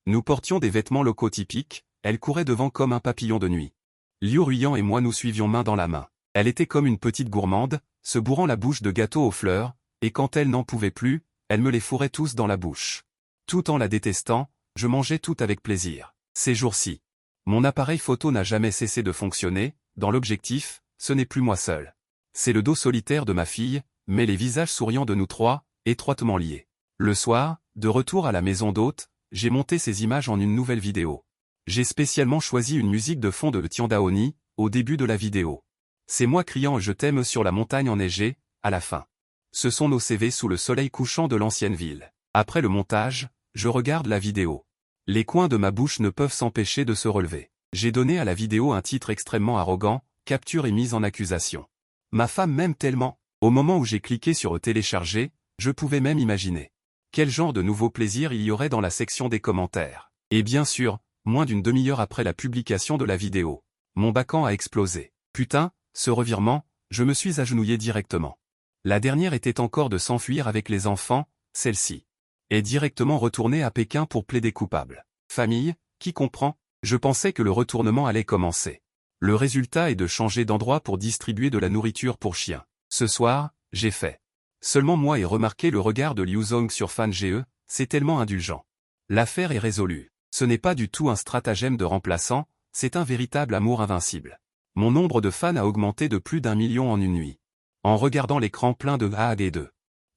nous portions des vêtements locaux typiques, elle courait devant comme un papillon de nuit. Liu Ruyan et moi nous suivions main dans la main. Elle était comme une petite gourmande, se bourrant la bouche de gâteaux aux fleurs, et quand elle n'en pouvait plus, elle me les fourrait tous dans la bouche. Tout en la détestant, je mangeais tout avec plaisir. Ces jours-ci, mon appareil photo n'a jamais cessé de fonctionner, dans l'objectif, ce n'est plus moi seul. C'est le dos solitaire de ma fille, mais les visages souriants de nous trois, étroitement liés. Le soir, de retour à la maison d'hôte, j'ai monté ces images en une nouvelle vidéo. J'ai spécialement choisi une musique de fond de Tiandaoni, au début de la vidéo. C'est moi criant « Je t'aime » sur la montagne enneigée, à la fin. Ce sont nos CV sous le soleil couchant de l'ancienne ville. Après le montage, je regarde la vidéo. Les coins de ma bouche ne peuvent s'empêcher de se relever. J'ai donné à la vidéo un titre extrêmement arrogant, capture et mise en accusation. Ma femme m'aime tellement. Au moment où j'ai cliqué sur télécharger, je pouvais même imaginer quel genre de nouveau plaisir il y aurait dans la section des commentaires. Et bien sûr, moins d'une demi-heure après la publication de la vidéo, mon bacan a explosé. Putain, ce revirement, je me suis agenouillé directement. La dernière était encore de s'enfuir avec les enfants, celle-ci est directement retournée à Pékin pour plaider coupable. Famille, qui comprend? Je pensais que le retournement allait commencer. Le résultat est de changer d'endroit pour distribuer de la nourriture pour chiens. Ce soir, j'ai fait seulement moi et remarqué le regard de Liu Zong sur Fan GE, c'est tellement indulgent. L'affaire est résolue. Ce n'est pas du tout un stratagème de remplaçant, c'est un véritable amour invincible. Mon nombre de fans a augmenté de plus d'1 million en une nuit. En regardant l'écran plein de AAD2,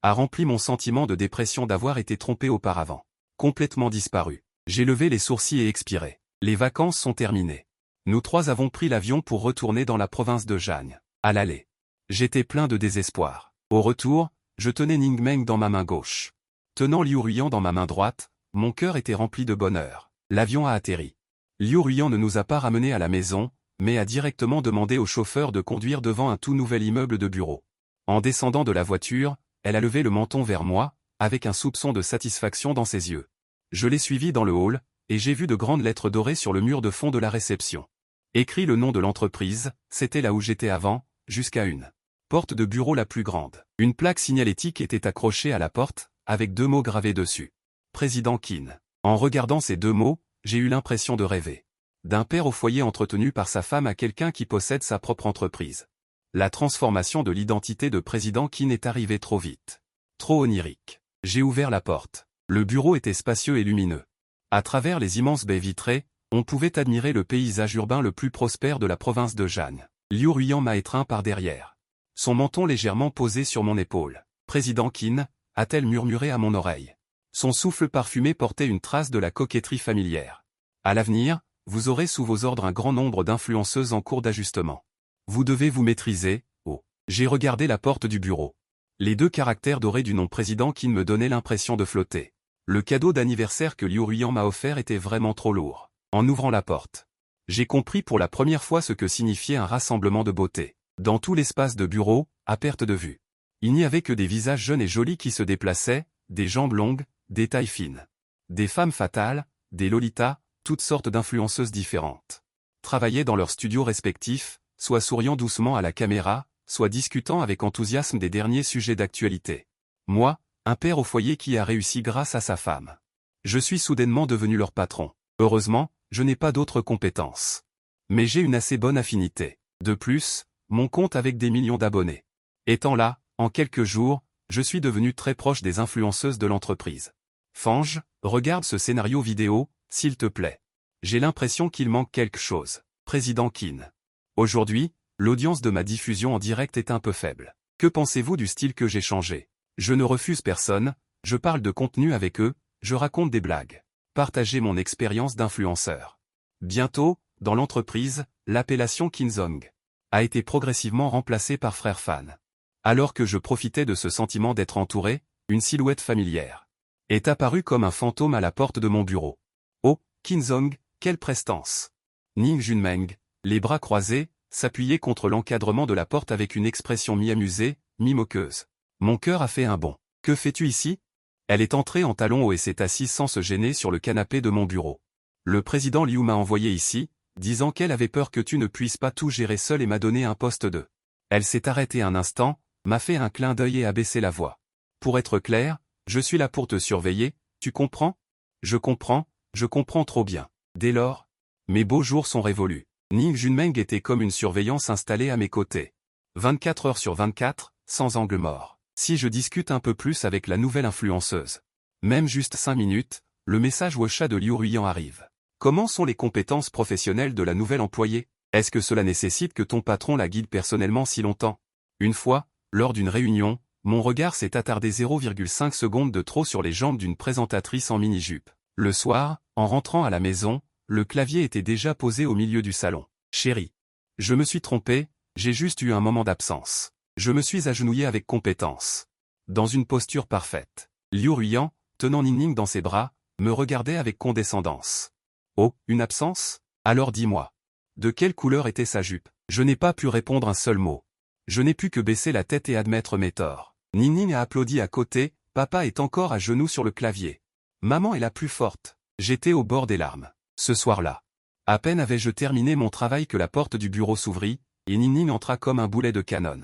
a rempli mon sentiment de dépression d'avoir été trompé auparavant. Complètement disparu. J'ai levé les sourcils et expiré. Les vacances sont terminées. Nous trois avons pris l'avion pour retourner dans la province de Jiang. À l'aller, j'étais plein de désespoir. Au retour, je tenais Ningmeng dans ma main gauche. Tenant Liu Ruyan dans ma main droite, mon cœur était rempli de bonheur. L'avion a atterri. Liu Ruyan ne nous a pas ramenés à la maison, mais a directement demandé au chauffeur de conduire devant un tout nouvel immeuble de bureau. En descendant de la voiture, elle a levé le menton vers moi, avec un soupçon de satisfaction dans ses yeux. Je l'ai suivie dans le hall, et j'ai vu de grandes lettres dorées sur le mur de fond de la réception. Écrit le nom de l'entreprise, c'était là où j'étais avant, jusqu'à une porte de bureau la plus grande. Une plaque signalétique était accrochée à la porte, avec 2 mots gravés dessus. Président Qin. En regardant ces 2 mots, j'ai eu l'impression de rêver. D'un père au foyer entretenu par sa femme à quelqu'un qui possède sa propre entreprise. La transformation de l'identité de président Qin est arrivée trop vite. Trop onirique. J'ai ouvert la porte. Le bureau était spacieux et lumineux. À travers les immenses baies vitrées, on pouvait admirer le paysage urbain le plus prospère de la province de Jiang. Liu Ruyan m'a étreint par derrière. Son menton légèrement posé sur mon épaule. Président Qin, a-t-elle murmuré à mon oreille. Son souffle parfumé portait une trace de la coquetterie familière. À l'avenir, vous aurez sous vos ordres un grand nombre d'influenceuses en cours d'ajustement. Vous devez vous maîtriser, oh. J'ai regardé la porte du bureau. Les 2 caractères dorés du nom président Qin me donnaient l'impression de flotter. Le cadeau d'anniversaire que Liu Ruyan m'a offert était vraiment trop lourd. En ouvrant la porte, j'ai compris pour la première fois ce que signifiait un rassemblement de beauté. Dans tout l'espace de bureau, à perte de vue. Il n'y avait que des visages jeunes et jolis qui se déplaçaient, des jambes longues, des tailles fines. Des femmes fatales, des lolitas, toutes sortes d'influenceuses différentes. Travaillaient dans leurs studios respectifs, soit souriant doucement à la caméra, soit discutant avec enthousiasme des derniers sujets d'actualité. Moi, un père au foyer qui a réussi grâce à sa femme. Je suis soudainement devenu leur patron. Heureusement, je n'ai pas d'autres compétences. Mais j'ai une assez bonne affinité. De plus, mon compte avec des millions d'abonnés. Étant là, en quelques jours, je suis devenu très proche des influenceuses de l'entreprise. Fange, regarde ce scénario vidéo, s'il te plaît. J'ai l'impression qu'il manque quelque chose. Président Qin. Aujourd'hui, l'audience de ma diffusion en direct est un peu faible. Que pensez-vous du style que j'ai changé? Je ne refuse personne, je parle de contenu avec eux, je raconte des blagues. Partagez mon expérience d'influenceur. Bientôt, dans l'entreprise, l'appellation Qinzong a été progressivement remplacée par Frère Fan. Alors que je profitais de ce sentiment d'être entouré, une silhouette familière est apparue comme un fantôme à la porte de mon bureau. Oh, Qinzong, quelle prestance! Ning Junmeng, les bras croisés, s'appuyait contre l'encadrement de la porte avec une expression mi-amusée, mi-moqueuse. Mon cœur a fait un bond. Que fais-tu ici? Elle est entrée en talons hauts et s'est assise sans se gêner sur le canapé de mon bureau. Le président Liu m'a envoyé ici, disant qu'elle avait peur que tu ne puisses pas tout gérer seul et m'a donné un poste de. Elle s'est arrêtée un instant, m'a fait un clin d'œil et a baissé la voix. Pour être clair, je suis là pour te surveiller, tu comprends? Je comprends trop bien. Dès lors, mes beaux jours sont révolus. Ning Junmeng était comme une surveillance installée à mes côtés. 24 heures sur 24, sans angle mort. Si je discute un peu plus avec la nouvelle influenceuse, même juste 5 minutes, le message WhatsApp de Liu Ruyan arrive. Comment sont les compétences professionnelles de la nouvelle employée? Est-ce que cela nécessite que ton patron la guide personnellement si longtemps? Une fois, lors d'une réunion, mon regard s'est attardé 0,5 secondes de trop sur les jambes d'une présentatrice en mini-jupe. Le soir, en rentrant à la maison, le clavier était déjà posé au milieu du salon. Chérie. Je me suis trompé, j'ai juste eu un moment d'absence. Je me suis agenouillé avec compétence. Dans une posture parfaite. Liu Ruyan, tenant Ning Ning dans ses bras, me regardait avec condescendance. Oh, une absence? Alors dis-moi. De quelle couleur était sa jupe? Je n'ai pas pu répondre un seul mot. Je n'ai pu que baisser la tête et admettre mes torts. Ning Ning a applaudi à côté, papa est encore à genoux sur le clavier. Maman est la plus forte. J'étais au bord des larmes. Ce soir-là. À peine avais-je terminé mon travail que la porte du bureau s'ouvrit, et Ning Ning entra comme un boulet de canon.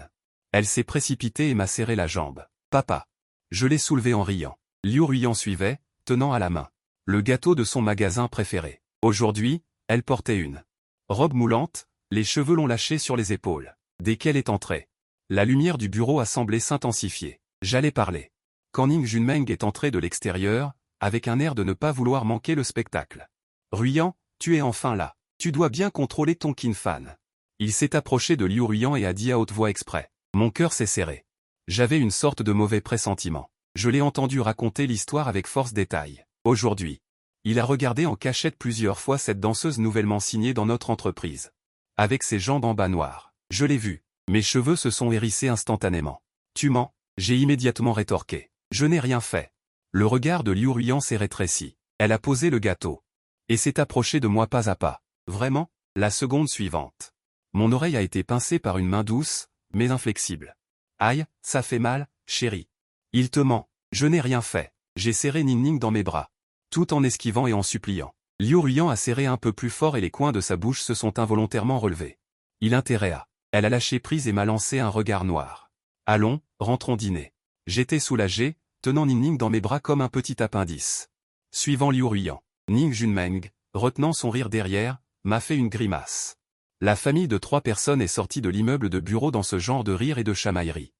Elle s'est précipitée et m'a serré la jambe. Papa. Je l'ai soulevée en riant. Liu Ruiyan suivait, tenant à la main le gâteau de son magasin préféré. Aujourd'hui, elle portait une robe moulante, les cheveux l'ont lâchée sur les épaules. Dès qu'elle est entrée, la lumière du bureau a semblé s'intensifier. J'allais parler. Quand Ning Junmeng est entré de l'extérieur, avec un air de ne pas vouloir manquer le spectacle. Ruiyan, tu es enfin là. Tu dois bien contrôler ton Qin Fan. Il s'est approché de Liu Ruiyan et a dit à haute voix exprès. Mon cœur s'est serré. J'avais une sorte de mauvais pressentiment. Je l'ai entendu raconter l'histoire avec force détail. Aujourd'hui, il a regardé en cachette plusieurs fois cette danseuse nouvellement signée dans notre entreprise. Avec ses jambes en bas noires. Je l'ai vue. Mes cheveux se sont hérissés instantanément. Tu mens? J'ai immédiatement rétorqué. Je n'ai rien fait. Le regard de Liu Ruiyan s'est rétréci. Elle a posé le gâteau. Et s'est approchée de moi pas à pas. Vraiment? La seconde suivante. Mon oreille a été pincée par une main douce, mais inflexible. Aïe, ça fait mal, chérie. Il te ment. Je n'ai rien fait. J'ai serré Ning Ning dans mes bras. Tout en esquivant et en suppliant. Liu Ruiyan a serré un peu plus fort et les coins de sa bouche se sont involontairement relevés. Il interrompit. Elle a lâché prise et m'a lancé un regard noir. Allons, rentrons dîner. J'étais soulagé, tenant Ning Ning dans mes bras comme un petit appendice. Suivant Liu Ruiyan, Ning Junmeng, retenant son rire derrière, m'a fait une grimace. La famille de 3 personnes est sortie de l'immeuble de bureau dans ce genre de rire et de chamaillerie.